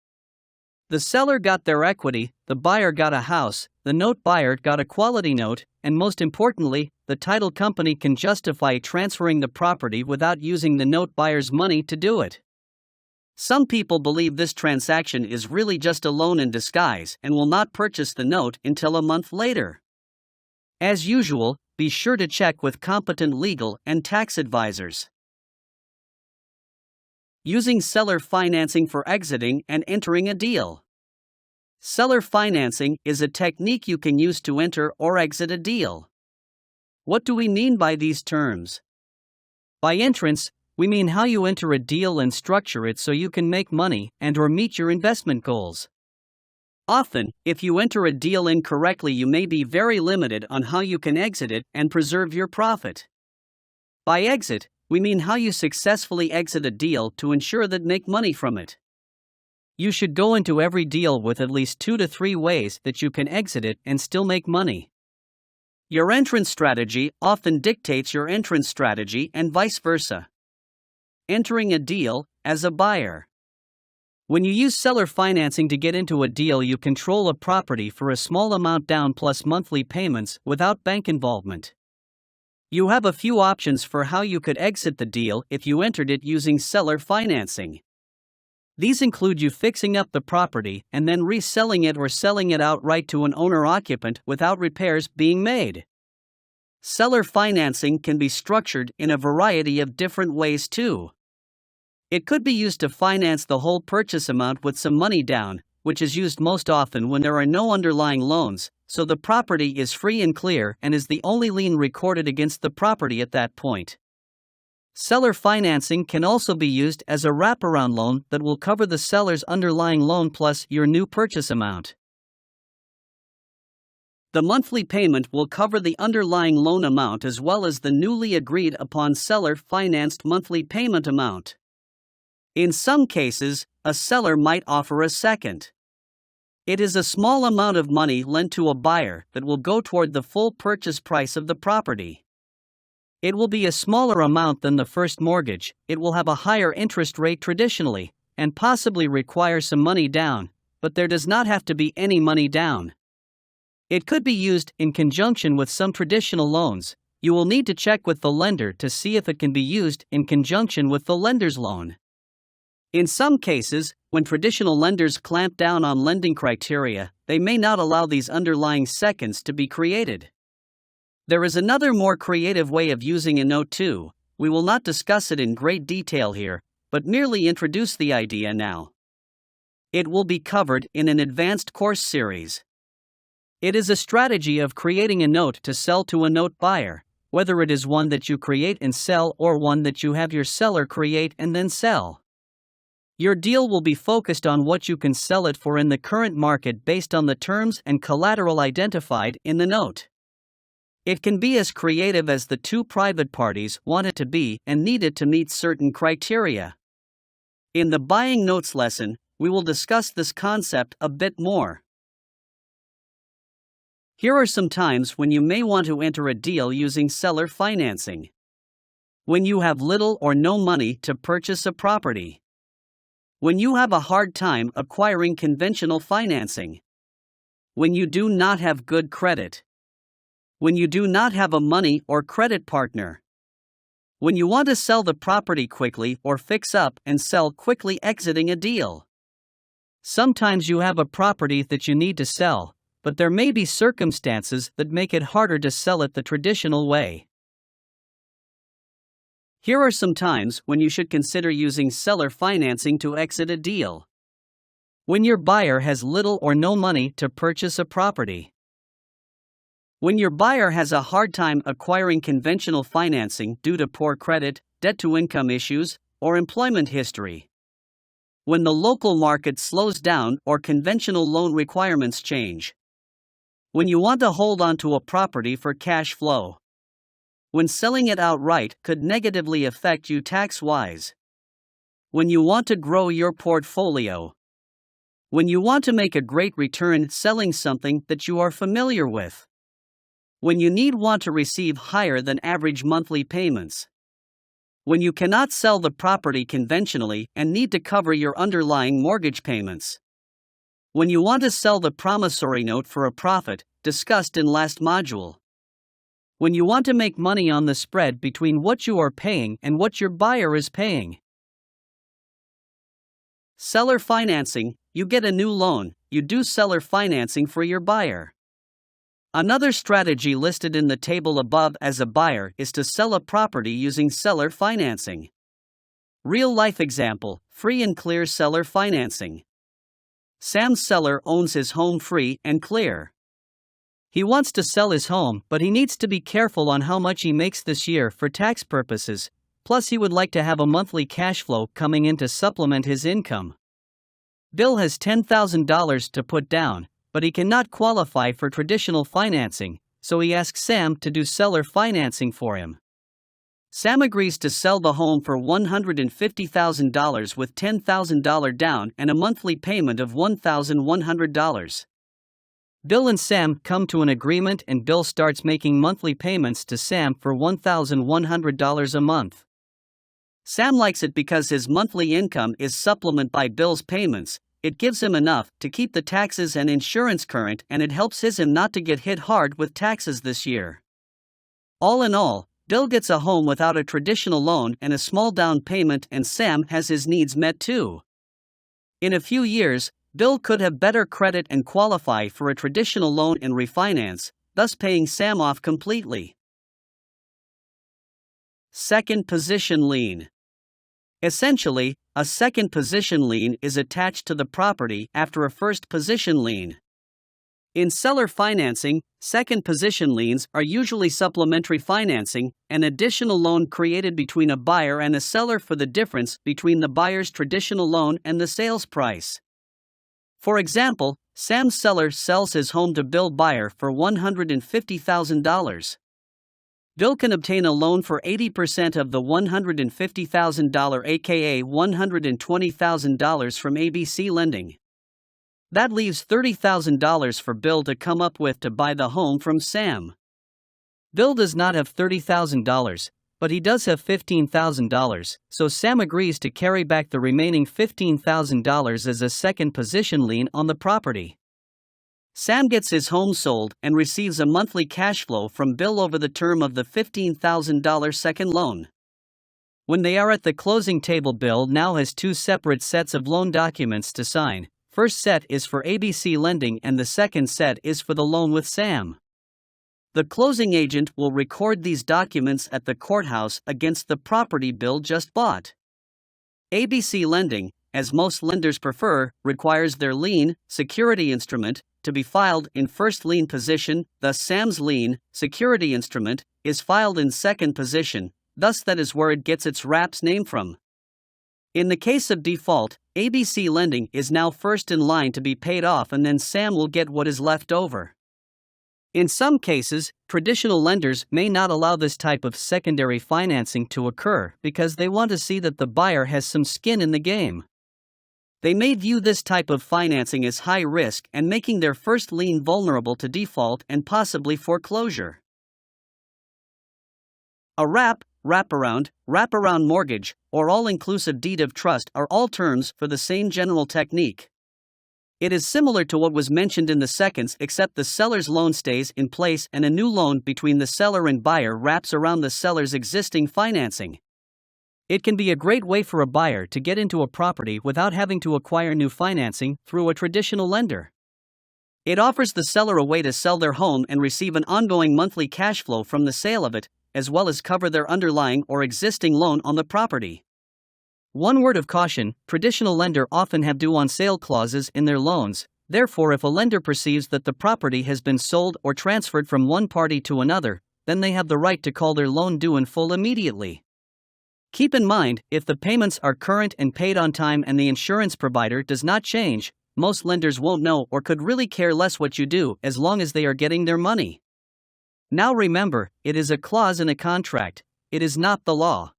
The seller got their equity, the buyer got a house, the note buyer got a quality note, and most importantly, the title company can justify transferring the property without using the note buyer's money to do it. Some people believe this transaction is really just a loan in disguise and will not purchase the note until a month later. As usual, be sure to check with competent legal and tax advisors. Using seller financing for exiting and entering a deal. Seller financing is a technique you can use to enter or exit a deal. What do we mean by these terms? By entrance, we mean how you enter a deal and structure it so you can make money and/or meet your investment goals. Often, if you enter a deal incorrectly, you may be very limited on how you can exit it and preserve your profit. By exit, we mean how you successfully exit a deal to ensure that make money from it. You should go into every deal with at least 2 to 3 ways that you can exit it and still make money. Your entrance strategy often dictates your entrance strategy and vice versa. Entering a deal as a buyer. When you use seller financing to get into a deal, you control a property for a small amount down plus monthly payments without bank involvement. You have a few options for how you could exit the deal if you entered it using seller financing. These include you fixing up the property and then reselling it or selling it outright to an owner-occupant without repairs being made. Seller financing can be structured in a variety of different ways too. It could be used to finance the whole purchase amount with some money down, which is used most often when there are no underlying loans, so the property is free and clear and is the only lien recorded against the property at that point. Seller financing can also be used as a wraparound loan that will cover the seller's underlying loan plus your new purchase amount. The monthly payment will cover the underlying loan amount as well as the newly agreed upon seller-financed monthly payment amount. In some cases, a seller might offer a second. It is a small amount of money lent to a buyer that will go toward the full purchase price of the property. It will be a smaller amount than the first mortgage, it will have a higher interest rate traditionally, and possibly require some money down, but there does not have to be any money down. It could be used in conjunction with some traditional loans. You will need to check with the lender to see if it can be used in conjunction with the lender's loan. In some cases, when traditional lenders clamp down on lending criteria, they may not allow these underlying seconds to be created. There is another more creative way of using a note too. We will not discuss it in great detail here, but merely introduce the idea now. It will be covered in an advanced course series. It is a strategy of creating a note to sell to a note buyer, whether it is one that you create and sell or one that you have your seller create and then sell. Your deal will be focused on what you can sell it for in the current market based on the terms and collateral identified in the note. It can be as creative as the two private parties want it to be and need it to meet certain criteria. In the buying notes lesson, we will discuss this concept a bit more. Here are some times when you may want to enter a deal using seller financing. When you have little or no money to purchase a property. When you have a hard time acquiring conventional financing. When you do not have good credit. When you do not have a money or credit partner. When you want to sell the property quickly or fix up and sell quickly, exiting a deal. Sometimes you have a property that you need to sell, but there may be circumstances that make it harder to sell it the traditional way. Here are some times when you should consider using seller financing to exit a deal. When your buyer has little or no money to purchase a property. When your buyer has a hard time acquiring conventional financing due to poor credit, debt-to-income issues, or employment history. When the local market slows down or conventional loan requirements change. When you want to hold on to a property for cash flow. When selling it outright could negatively affect you tax-wise. When you want to grow your portfolio. When you want to make a great return selling something that you are familiar with. When you want to receive higher than average monthly payments. When you cannot sell the property conventionally and need to cover your underlying mortgage payments. When you want to sell the promissory note for a profit, discussed in last module. When you want to make money on the spread between what you are paying and what your buyer is paying. Seller financing, you get a new loan, you do seller financing for your buyer. Another strategy listed in the table above as a buyer is to sell a property using seller financing. Real-life example, free and clear seller financing. Sam's seller owns his home free and clear. He wants to sell his home, but he needs to be careful on how much he makes this year for tax purposes, plus he would like to have a monthly cash flow coming in to supplement his income. Bill has $10,000 to put down, but he cannot qualify for traditional financing, so he asks Sam to do seller financing for him. Sam agrees to sell the home for $150,000 with $10,000 down and a monthly payment of $1,100. Bill and Sam come to an agreement and Bill starts making monthly payments to Sam for $1,100 a month. Sam likes it because his monthly income is supplemented by Bill's payments. It gives him enough to keep the taxes and insurance current, and it helps him not to get hit hard with taxes this year. All in all, Bill gets a home without a traditional loan and a small down payment, and Sam has his needs met too. In a few years, Bill could have better credit and qualify for a traditional loan and refinance, thus paying Sam off completely. Second position lien. Essentially, a second position lien is attached to the property after a first position lien. In seller financing, second position liens are usually supplementary financing, an additional loan created between a buyer and a seller for the difference between the buyer's traditional loan and the sales price. For example, Sam's seller sells his home to Bill buyer for $150,000. Bill can obtain a loan for 80% of the $150,000, aka $120,000 from ABC Lending. That leaves $30,000 for Bill to come up with to buy the home from Sam. Bill does not have $30,000, But he does have $15,000, so Sam agrees to carry back the remaining $15,000 as a second position lien on the property. Sam gets his home sold and receives a monthly cash flow from Bill over the term of the $15,000 second loan. When they are at the closing table, Bill now has two separate sets of loan documents to sign. First set is for ABC lending and the second set is for the loan with Sam. The closing agent will record these documents at the courthouse against the property Bill just bought. ABC lending, as most lenders prefer, requires their lien, security instrument, to be filed in first lien position, thus Sam's lien, security instrument, is filed in second position, thus that is where it gets its wrap's name from. In the case of default, ABC lending is now first in line to be paid off and then Sam will get what is left over. In some cases, traditional lenders may not allow this type of secondary financing to occur because they want to see that the buyer has some skin in the game. They may view this type of financing as high risk and making their first lien vulnerable to default and possibly foreclosure. A wraparound mortgage, or all-inclusive deed of trust are all terms for the same general technique. It is similar to what was mentioned in the seconds, except the seller's loan stays in place and a new loan between the seller and buyer wraps around the seller's existing financing. It can be a great way for a buyer to get into a property without having to acquire new financing through a traditional lender. It offers the seller a way to sell their home and receive an ongoing monthly cash flow from the sale of it, as well as cover their underlying or existing loan on the property. One word of caution: traditional lenders often have due on sale clauses in their loans, therefore if a lender perceives that the property has been sold or transferred from one party to another, then they have the right to call their loan due in full immediately. Keep in mind, if the payments are current and paid on time and the insurance provider does not change, most lenders won't know or could really care less what you do as long as they are getting their money. Now remember, it is a clause in a contract, it is not the law.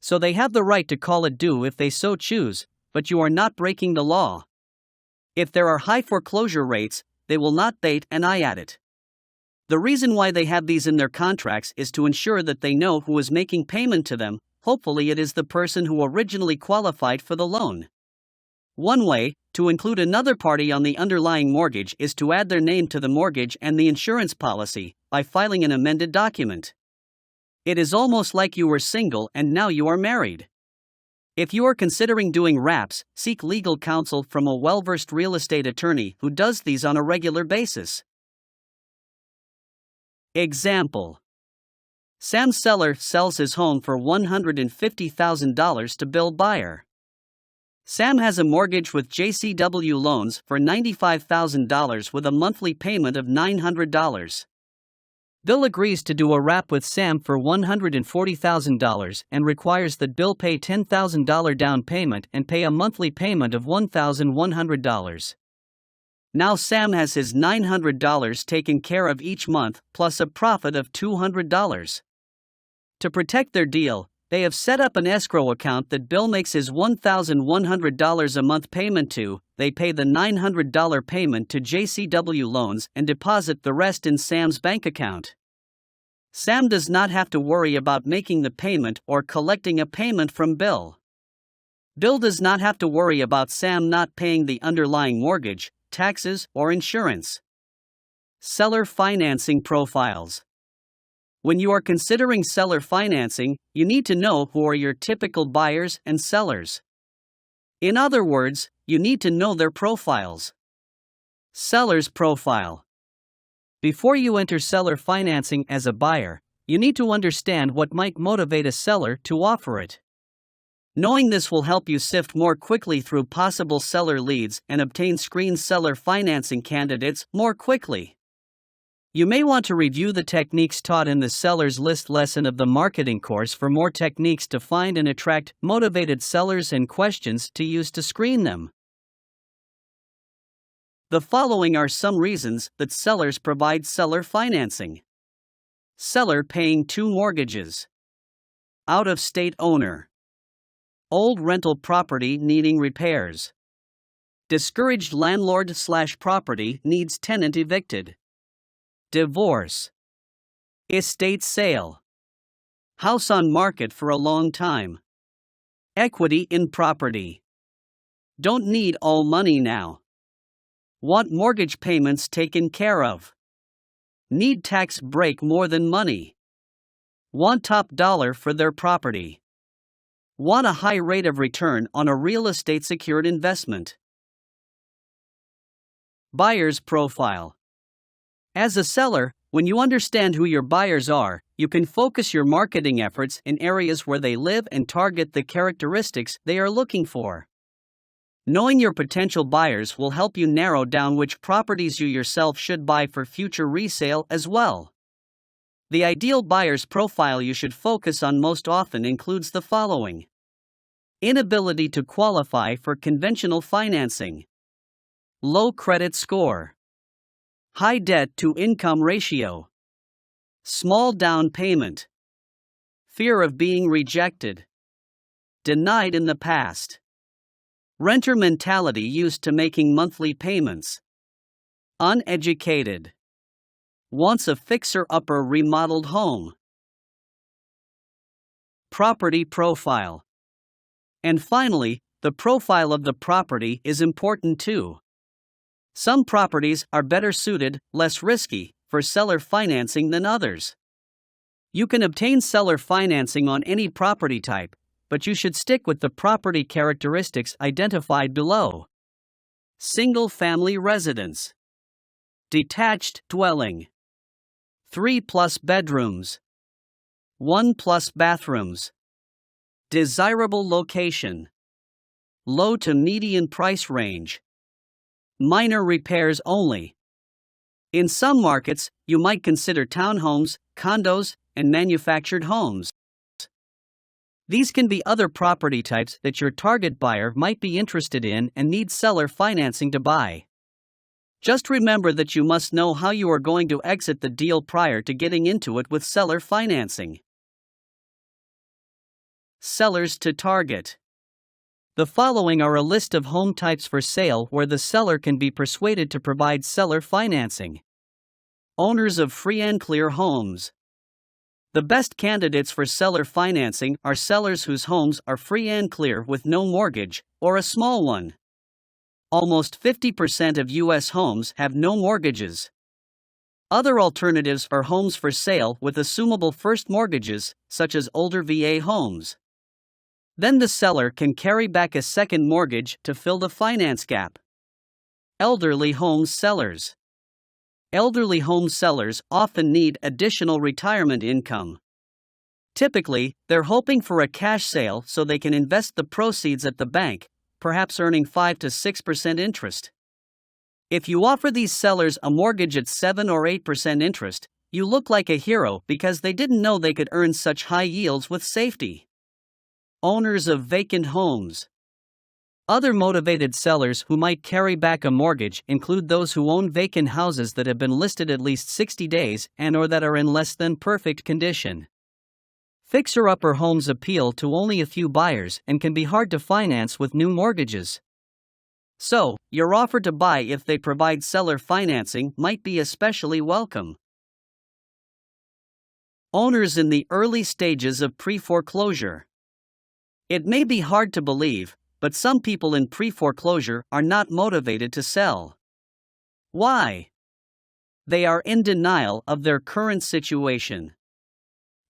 So they have the right to call it due if they so choose, but you are not breaking the law. If there are high foreclosure rates, they will not bat an eye at it. The reason why they have these in their contracts is to ensure that they know who is making payment to them. Hopefully it is the person who originally qualified for the loan. One way to include another party on the underlying mortgage is to add their name to the mortgage and the insurance policy by filing an amended document. It is almost like you were single and now you are married. If you are considering doing wraps, seek legal counsel from a well-versed real estate attorney who does these on a regular basis. Example: Sam seller sells his home for $150,000 to Bill buyer. Sam has a mortgage with JCW Loans for $95,000 with a monthly payment of $900. Bill agrees to do a wrap with Sam for $140,000 and requires that Bill pay $10,000 down payment and pay a monthly payment of $1,100. Now Sam has his $900 taken care of each month, plus a profit of $200. To protect their deal, they have set up an escrow account that Bill makes his $1,100 a month payment to. They pay the $900 payment to JCW Loans and deposit the rest in Sam's bank account. Sam does not have to worry about making the payment or collecting a payment from Bill. Bill does not have to worry about Sam not paying the underlying mortgage, taxes, or insurance. Seller financing profiles. When you are considering seller financing, you need to know who are your typical buyers and sellers. In other words, you need to know their profiles. Seller's profile. Before you enter seller financing as a buyer, you need to understand what might motivate a seller to offer it. Knowing this will help you sift more quickly through possible seller leads and obtain screened seller financing candidates more quickly. You may want to review the techniques taught in the Seller's List lesson of the marketing course for more techniques to find and attract motivated sellers and questions to use to screen them. The following are some reasons that sellers provide seller financing. Seller paying 2 mortgages. Out-of-state owner. Old rental property needing repairs. Discouraged landlord/property needs tenant evicted. Divorce. Estate sale. House on market for a long time. Equity in property. Don't need all money now. Want mortgage payments taken care of. Need tax break more than money. Want top dollar for their property. Want a high rate of return on a real estate secured investment. Buyer's profile. As a seller, when you understand who your buyers are, you can focus your marketing efforts in areas where they live and target the characteristics they are looking for. Knowing your potential buyers will help you narrow down which properties you yourself should buy for future resale as well. The ideal buyer's profile you should focus on most often includes the following: inability to qualify for conventional financing, low credit score, high debt-to-income ratio, small down payment, fear of being rejected, denied in the past, renter mentality used to making monthly payments, uneducated, wants a fixer-upper remodeled home. Property profile. And finally, the profile of the property is important too. Some properties are better suited, less risky, for seller financing than others. You can obtain seller financing on any property type, but you should stick with the property characteristics identified below. Single-family residence. Detached dwelling. 3+ bedrooms. 1+ bathrooms. Desirable location. Low to median price range. Minor repairs only. In some markets, you might consider townhomes, condos, and manufactured homes. These can be other property types that your target buyer might be interested in and need seller financing to buy. Just remember that you must know how you are going to exit the deal prior to getting into it with seller financing. Sellers to target. The following are a list of home types for sale where the seller can be persuaded to provide seller financing. Owners of free and clear homes. The best candidates for seller financing are sellers whose homes are free and clear with no mortgage, or a small one. Almost 50% of U.S. homes have no mortgages. Other alternatives are homes for sale with assumable first mortgages, such as older VA homes. Then the seller can carry back a second mortgage to fill the finance gap. Elderly home sellers. Elderly home sellers often need additional retirement income. Typically, they're hoping for a cash sale so they can invest the proceeds at the bank, perhaps earning 5 to 6% interest. If you offer these sellers a mortgage at 7 or 8% interest, you look like a hero because they didn't know they could earn such high yields with safety. Owners of vacant homes. Other motivated sellers who might carry back a mortgage include those who own vacant houses that have been listed at least 60 days and/or that are in less than perfect condition. Fixer-upper homes appeal to only a few buyers and can be hard to finance with new mortgages. So, your offer to buy if they provide seller financing might be especially welcome. Owners in the early stages of pre-foreclosure. It may be hard to believe, but some people in pre-foreclosure are not motivated to sell. Why? They are in denial of their current situation.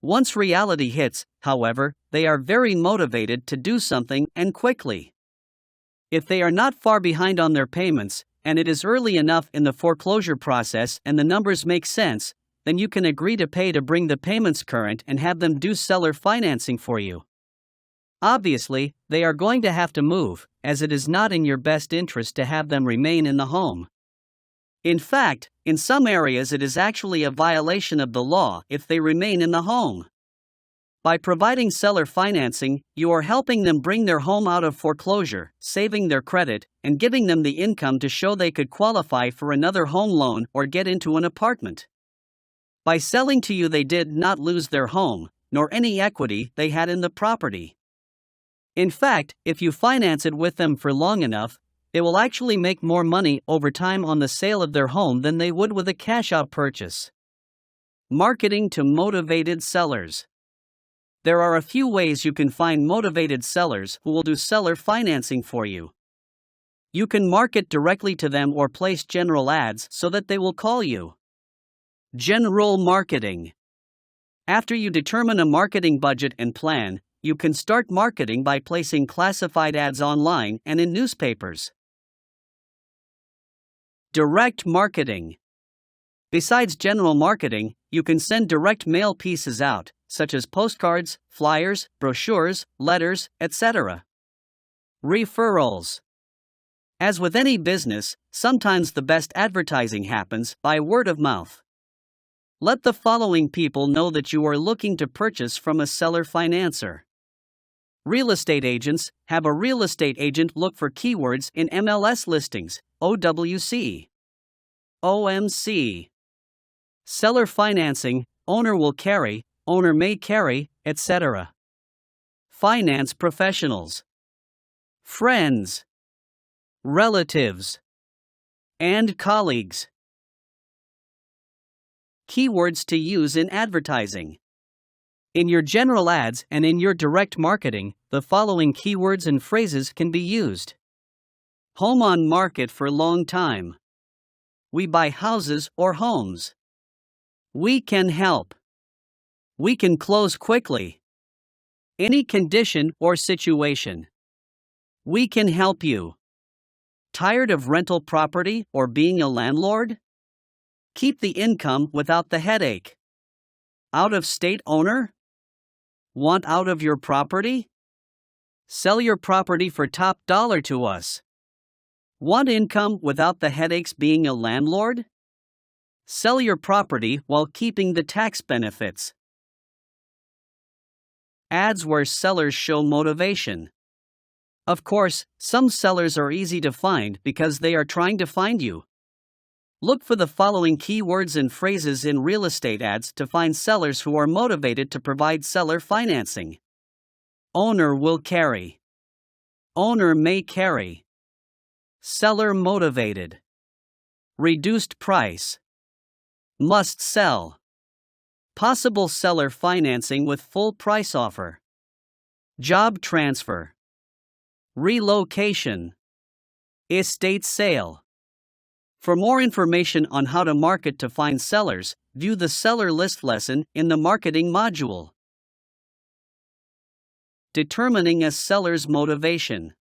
Once reality hits, however, they are very motivated to do something and quickly. If they are not far behind on their payments, and it is early enough in the foreclosure process and the numbers make sense, then you can agree to pay to bring the payments current and have them do seller financing for you. Obviously, they are going to have to move, as it is not in your best interest to have them remain in the home. In fact, in some areas it is actually a violation of the law if they remain in the home. By providing seller financing, you are helping them bring their home out of foreclosure, saving their credit, and giving them the income to show they could qualify for another home loan or get into an apartment. By selling to you, they did not lose their home, nor any equity they had in the property. In fact, if you finance it with them for long enough, they will actually make more money over time on the sale of their home than they would with a cash-out purchase. Marketing to motivated sellers. There are a few ways you can find motivated sellers who will do seller financing for you. You can market directly to them or place general ads so that they will call you. General marketing. After you determine a marketing budget and plan, you can start marketing by placing classified ads online and in newspapers. Direct marketing. Besides general marketing, you can send direct mail pieces out, such as postcards, flyers, brochures, letters, etc. Referrals. As with any business, sometimes the best advertising happens by word of mouth. Let the following people know that you are looking to purchase from a seller financer. Real estate agents. Have a real estate agent look for keywords in MLS listings, OWC, OMC. Seller financing. Owner will carry, owner may carry, etc. Finance professionals. Friends, relatives, and colleagues. Keywords to use in advertising. In your general ads and in your direct marketing, the following keywords and phrases can be used. Home on market for long time. We buy houses or homes. We can help. We can close quickly. Any condition or situation. We can help you. Tired of rental property or being a landlord? Keep the income without the headache. Out-of-state owner? Want out of your property? Sell your property for top dollar to us. Want income without the headaches being a landlord? Sell your property while keeping the tax benefits. Ads where sellers show motivation. Of course, some sellers are easy to find because they are trying to find you. Look for the following keywords and phrases in real estate ads to find sellers who are motivated to provide seller financing. Owner will carry. Owner may carry. Seller motivated. Reduced price. Must sell. Possible seller financing with full price offer. Job transfer. Relocation. Estate sale. For more information on how to market to find sellers, view the seller list lesson in the marketing module. Determining a seller's motivation.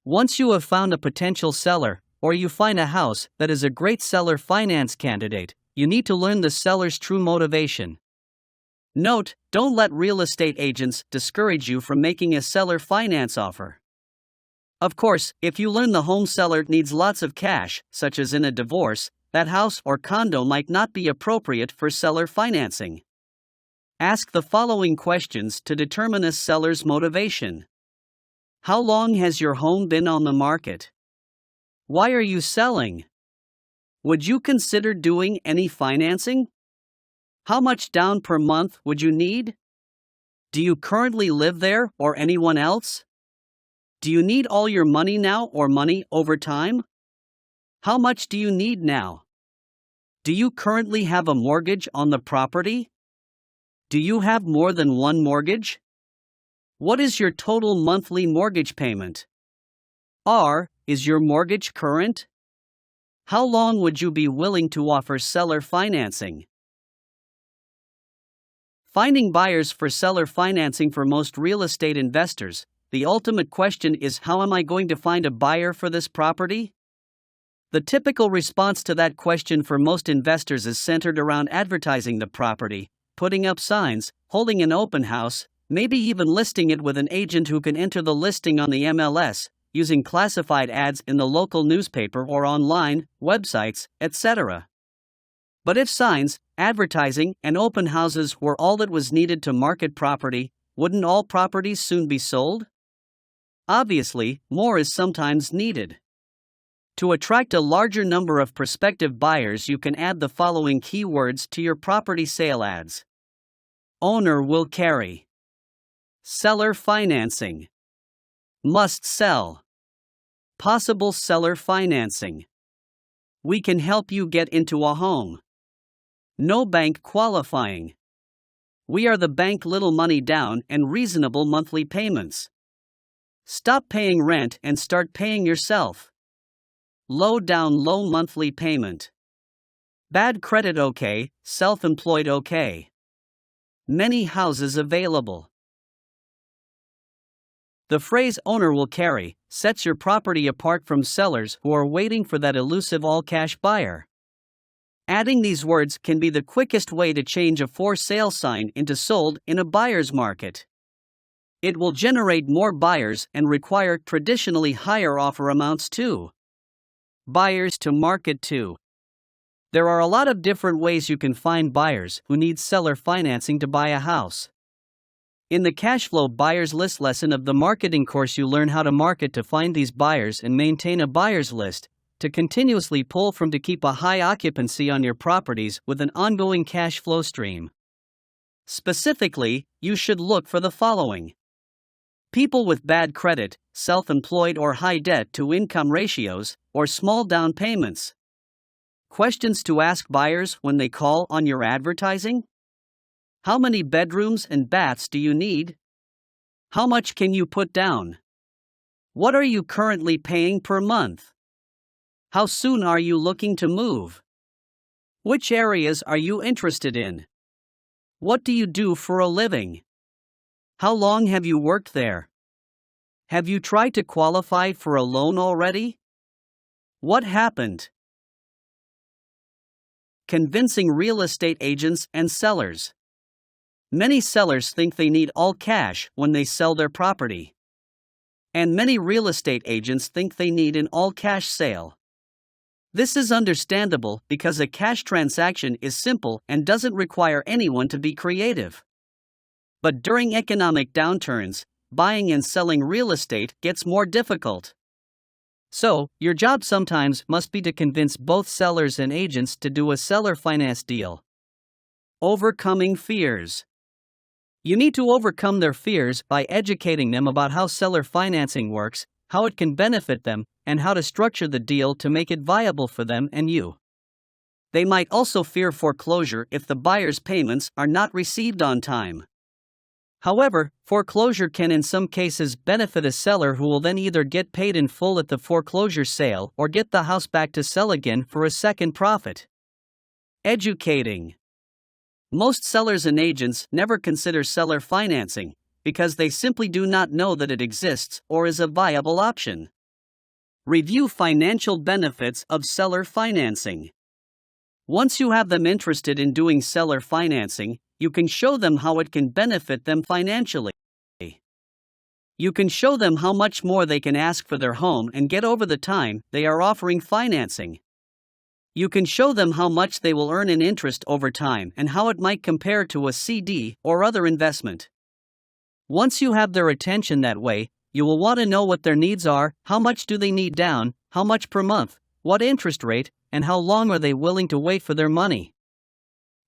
Once you have found a potential seller, or you find a house that is a great seller finance candidate, you need to learn the seller's true motivation. Note, don't let real estate agents discourage you from making a seller finance offer. Of course, if you learn the home seller needs lots of cash, such as in a divorce, that house or condo might not be appropriate for seller financing. Ask the following questions to determine a seller's motivation. How long has your home been on the market? Why are you selling? Would you consider doing any financing? How much down per month would you need? Do you currently live there or anyone else? Do you need all your money now or money over time? How much do you need now? Do you currently have a mortgage on the property? Do you have more than one mortgage? What is your total monthly mortgage payment? Is your mortgage current? How long would you be willing to offer seller financing? Finding buyers for seller financing. For most real estate investors, the ultimate question is, how am I going to find a buyer for this property? The typical response to that question for most investors is centered around advertising the property, putting up signs, holding an open house, maybe even listing it with an agent who can enter the listing on the MLS, using classified ads in the local newspaper or online, websites, etc. But if signs, advertising, and open houses were all that was needed to market property, wouldn't all properties soon be sold? Obviously, more is sometimes needed. To attract a larger number of prospective buyers, you can add the following keywords to your property sale ads. Owner will carry. Seller financing. Must sell. Possible seller financing. We can help you get into a home. No bank qualifying. We are the bank, little money down and reasonable monthly payments. Stop paying rent and start paying yourself. Low down, low monthly payment. Bad credit okay, self-employed okay. Many houses available. The phrase owner will carry sets your property apart from sellers who are waiting for that elusive all-cash buyer. Adding these words can be the quickest way to change a for sale sign into sold in a buyer's market. It will generate more buyers and require traditionally higher offer amounts too. Buyers to market to. There are a lot of different ways you can find buyers who need seller financing to buy a house. In the Cashflow Buyers List lesson of the marketing course, you learn how to market to find these buyers and maintain a buyers list to continuously pull from to keep a high occupancy on your properties with an ongoing cash flow stream. Specifically, you should look for the following: people with bad credit, self-employed or high debt to income ratios, or small down payments. Questions to ask buyers when they call on your advertising: how many bedrooms and baths do you need? How much can you put down? What are you currently paying per month? How soon are you looking to move? Which areas are you interested in? What do you do for a living? How long have you worked there? Have you tried to qualify for a loan already? What happened? Convincing real estate agents and sellers. Many sellers think they need all cash when they sell their property. And many real estate agents think they need an all-cash sale. This is understandable because a cash transaction is simple and doesn't require anyone to be creative. But during economic downturns, buying and selling real estate gets more difficult. So, your job sometimes must be to convince both sellers and agents to do a seller finance deal. Overcoming fears. You need to overcome their fears by educating them about how seller financing works, how it can benefit them, and how to structure the deal to make it viable for them and you. They might also fear foreclosure if the buyer's payments are not received on time. However, foreclosure can in some cases benefit a seller who will then either get paid in full at the foreclosure sale or get the house back to sell again for a second profit. Educating. Most sellers and agents never consider seller financing because they simply do not know that it exists or is a viable option. Review financial benefits of seller financing. Once you have them interested in doing seller financing, you can show them how it can benefit them financially. You can show them how much more they can ask for their home and get over the time they are offering financing. You can show them how much they will earn in interest over time and how it might compare to a CD or other investment. Once you have their attention that way, you will want to know what their needs are, how much do they need down, how much per month, what interest rate, and how long are they willing to wait for their money.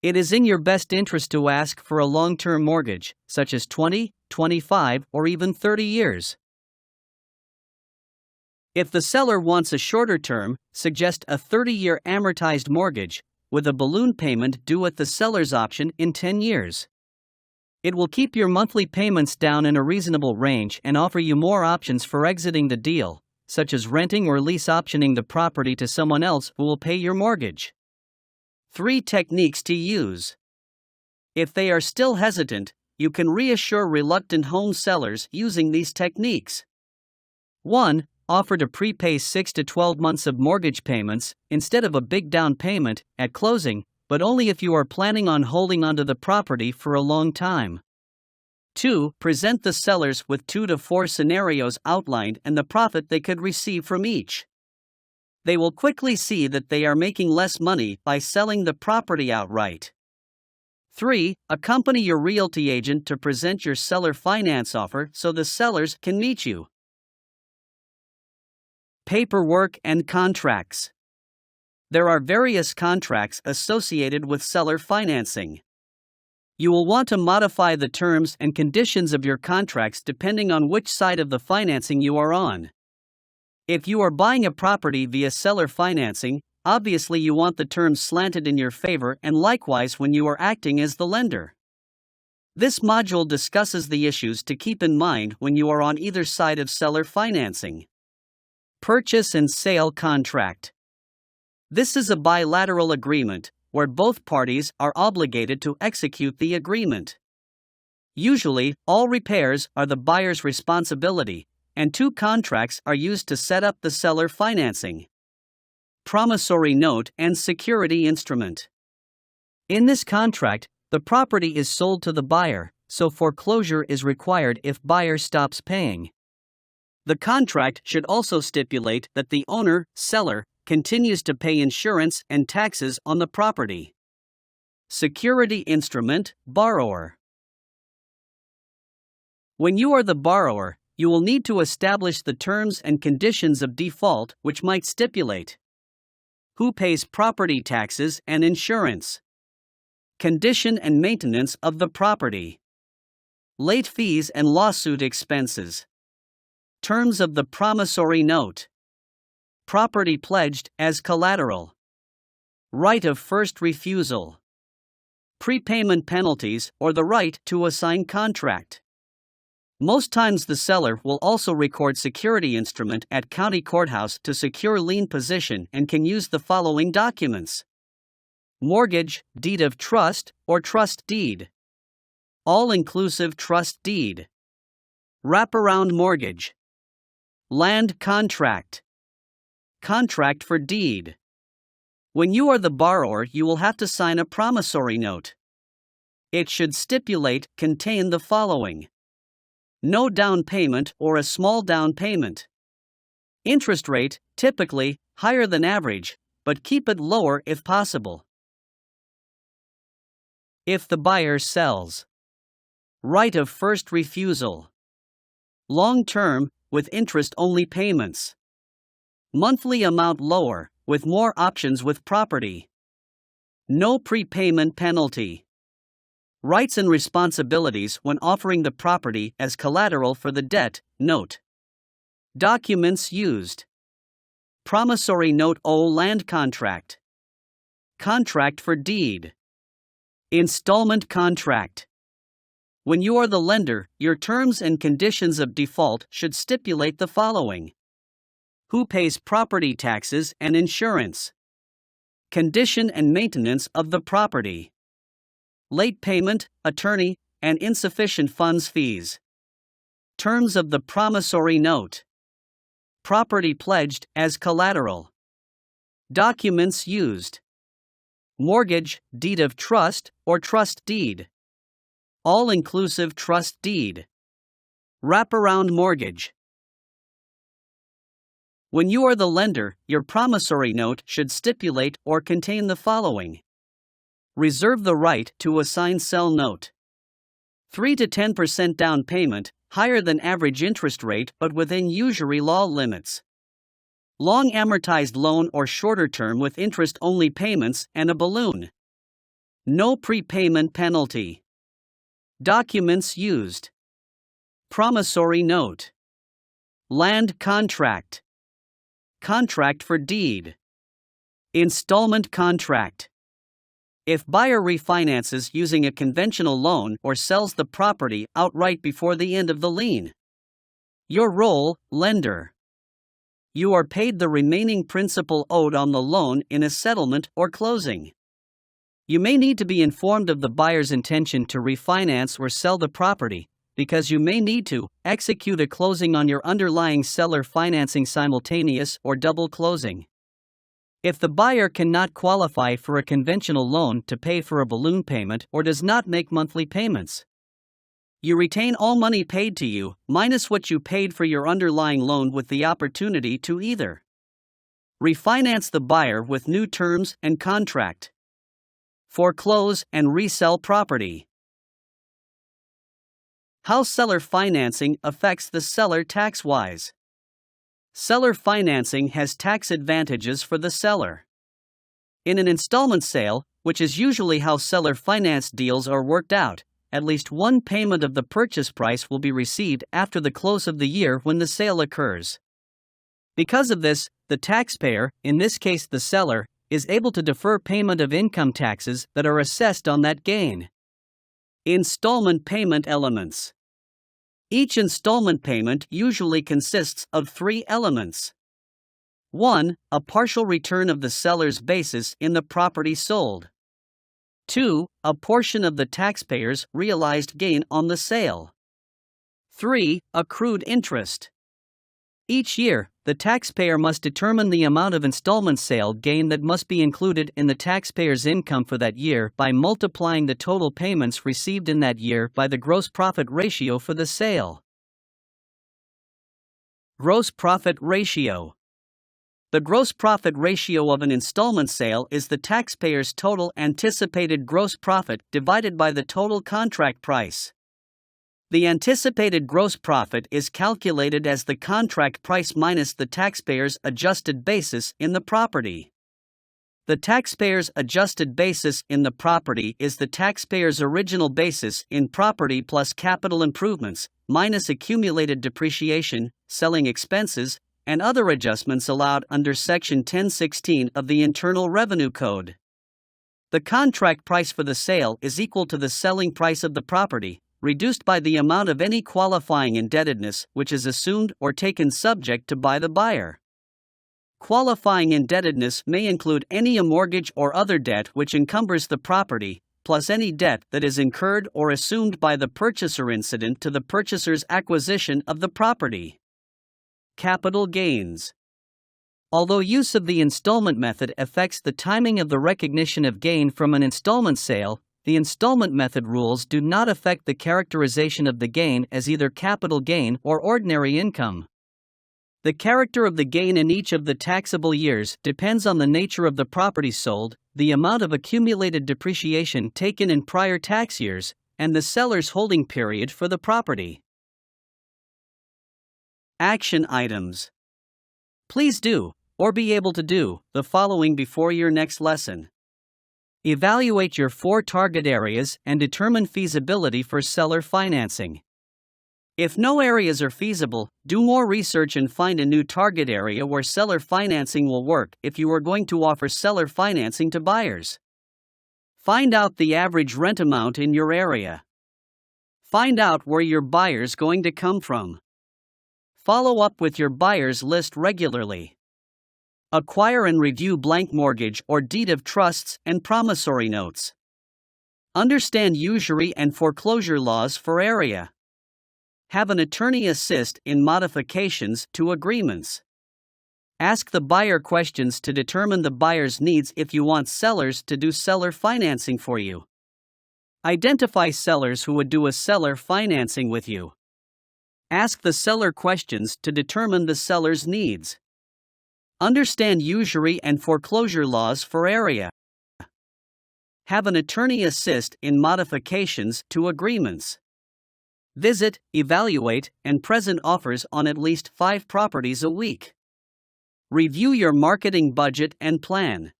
It is in your best interest to ask for a long-term mortgage, such as 20, 25, or even 30 years. If the seller wants a shorter term, suggest a 30-year amortized mortgage, with a balloon payment due at the seller's option in 10 years. It will keep your monthly payments down in a reasonable range and offer you more options for exiting the deal, such as renting or lease optioning the property to someone else who will pay your mortgage. 3 techniques to use. If they are still hesitant, you can reassure reluctant home sellers using these techniques. 1. Offer to prepay 6 to 12 months of mortgage payments instead of a big down payment at closing, but only if you are planning on holding onto the property for a long time. 2. Present the sellers with 2 to 4 scenarios outlined and the profit they could receive from each. They will quickly see that they are making less money by selling the property outright. 3. Accompany your realty agent to present your seller finance offer so the sellers can meet you. Paperwork and contracts. There are various contracts associated with seller financing. You will want to modify the terms and conditions of your contracts depending on which side of the financing you are on. If you are buying a property via seller financing, obviously you want the terms slanted in your favor, and likewise when you are acting as the lender. This module discusses the issues to keep in mind when you are on either side of seller financing. Purchase and sale contract. This is a bilateral agreement where both parties are obligated to execute the agreement. Usually, all repairs are the buyer's responsibility, and two contracts are used to set up the seller financing. Promissory note and security instrument. In this contract, the property is sold to the buyer, so foreclosure is required if buyer stops paying. The contract should also stipulate that the owner, seller, continues to pay insurance and taxes on the property. Security instrument, borrower. When you are the borrower, you will need to establish the terms and conditions of default, which might stipulate who pays property taxes and insurance, condition and maintenance of the property, late fees and lawsuit expenses, terms of the promissory note, property pledged as collateral, right of first refusal, prepayment penalties or the right to assign contract. Most times the seller will also record security instrument at county courthouse to secure lien position and can use the following documents: mortgage, deed of trust, or trust deed, all-inclusive trust deed, wraparound mortgage, land contract, contract for deed. When you are the borrower, you will have to sign a promissory note. It should contain the following: no down payment or a small down payment. Interest rate, typically higher than average, but keep it lower if possible. If the buyer sells. Right of first refusal. Long term, with interest-only payments. Monthly amount lower, with more options with property. No prepayment penalty. Rights and responsibilities when offering the property as collateral for the debt, note. Documents used. Promissory note land contract. Contract for deed. Installment contract. When you are the lender, your terms and conditions of default should stipulate the following: who pays property taxes and insurance, condition and maintenance of the property, late payment, attorney, and insufficient funds fees, terms of the promissory note, property pledged as collateral, documents used, mortgage, deed of trust, or trust deed, all-inclusive trust deed, wraparound mortgage. When you are the lender, your promissory note should stipulate or contain the following: reserve the right to assign sell note, 3 to 10% down payment, higher than average interest rate but within usury law limits, long amortized loan or shorter term with interest-only payments and a balloon, no prepayment penalty, documents used, promissory note, land contract, contract for deed, installment contract. If buyer refinances using a conventional loan or sells the property outright before the end of the lien. Your role, lender. You are paid the remaining principal owed on the loan in a settlement or closing. You may need to be informed of the buyer's intention to refinance or sell the property, because you may need to execute a closing on your underlying seller financing simultaneous or double closing. If the buyer cannot qualify for a conventional loan to pay for a balloon payment or does not make monthly payments, you retain all money paid to you, minus what you paid for your underlying loan, with the opportunity to either refinance the buyer with new terms and contract, foreclose and resell property. How seller financing affects the seller tax-wise. Seller financing has tax advantages for the seller. In an installment sale, which is usually how seller finance deals are worked out, at least one payment of the purchase price will be received after the close of the year when the sale occurs. Because of this, the taxpayer, in this case the seller, is able to defer payment of income taxes that are assessed on that gain. Installment payment elements. Each installment payment usually consists of 3 elements. 1. A partial return of the seller's basis in the property sold. 2. A portion of the taxpayer's realized gain on the sale. 3. Accrued interest. Each year, the taxpayer must determine the amount of installment sale gain that must be included in the taxpayer's income for that year by multiplying the total payments received in that year by the gross profit ratio for the sale. Gross profit ratio. The gross profit ratio of an installment sale is the taxpayer's total anticipated gross profit divided by the total contract price. The anticipated gross profit is calculated as the contract price minus the taxpayer's adjusted basis in the property. The taxpayer's adjusted basis in the property is the taxpayer's original basis in property plus capital improvements, minus accumulated depreciation, selling expenses, and other adjustments allowed under Section 1016 of the Internal Revenue Code. The contract price for the sale is equal to the selling price of the property, reduced by the amount of any qualifying indebtedness which is assumed or taken subject to by the buyer. Qualifying indebtedness may include any a mortgage or other debt which encumbers the property, plus any debt that is incurred or assumed by the purchaser incident to the purchaser's acquisition of the property. Capital gains. Although use of the installment method affects the timing of the recognition of gain from an installment sale, the installment method rules do not affect the characterization of the gain as either capital gain or ordinary income. The character of the gain in each of the taxable years depends on the nature of the property sold, the amount of accumulated depreciation taken in prior tax years, and the seller's holding period for the property. Action items. Please do, or be able to do, the following before your next lesson. Evaluate your 4 target areas and determine feasibility for seller financing. If no areas are feasible, do more research and find a new target area where seller financing will work if you are going to offer seller financing to buyers. Find out the average rent amount in your area. Find out where your buyer's going to come from. Follow up with your buyers list regularly. Acquire and review blank mortgage or deed of trusts and promissory notes. Understand usury and foreclosure laws for area. Have an attorney assist in modifications to agreements. Ask the buyer questions to determine the buyer's needs if you want sellers to do seller financing for you. Identify sellers who would do a seller financing with you. Ask the seller questions to determine the seller's needs. Understand usury and foreclosure laws for area. Have an attorney assist in modifications to agreements. Visit, evaluate, and present offers on at least 5 properties a week. Review your marketing budget and plan.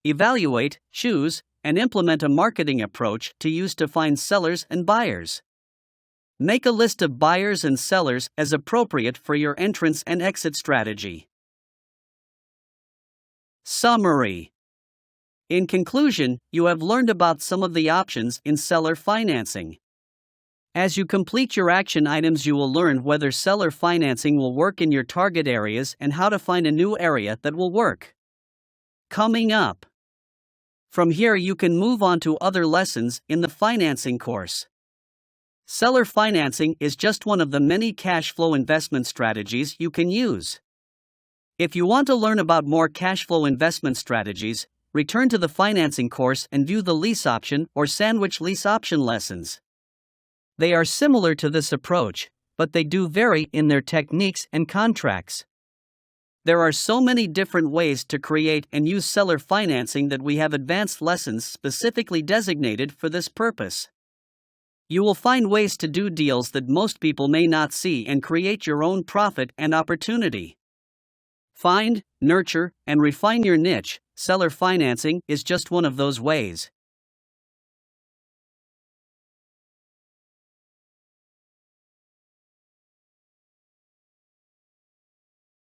Evaluate, choose, and implement a marketing approach to use to find sellers and buyers. Make a list of buyers and sellers as appropriate for your entrance and exit strategy. Summary. In conclusion, you have learned about some of the options in seller financing. As you complete your action items, you will learn whether seller financing will work in your target areas and how to find a new area that will work. Coming up. From here, you can move on to other lessons in the financing course. Seller financing is just one of the many cash flow investment strategies you can use. If you want to learn about more cash flow investment strategies, return to the financing course and view the lease option or sandwich lease option lessons. They are similar to this approach, but they do vary in their techniques and contracts. There are so many different ways to create and use seller financing that we have advanced lessons specifically designated for this purpose. You will find ways to do deals that most people may not see and create your own profit and opportunity. Find, nurture, and refine your niche. Seller financing is just one of those ways.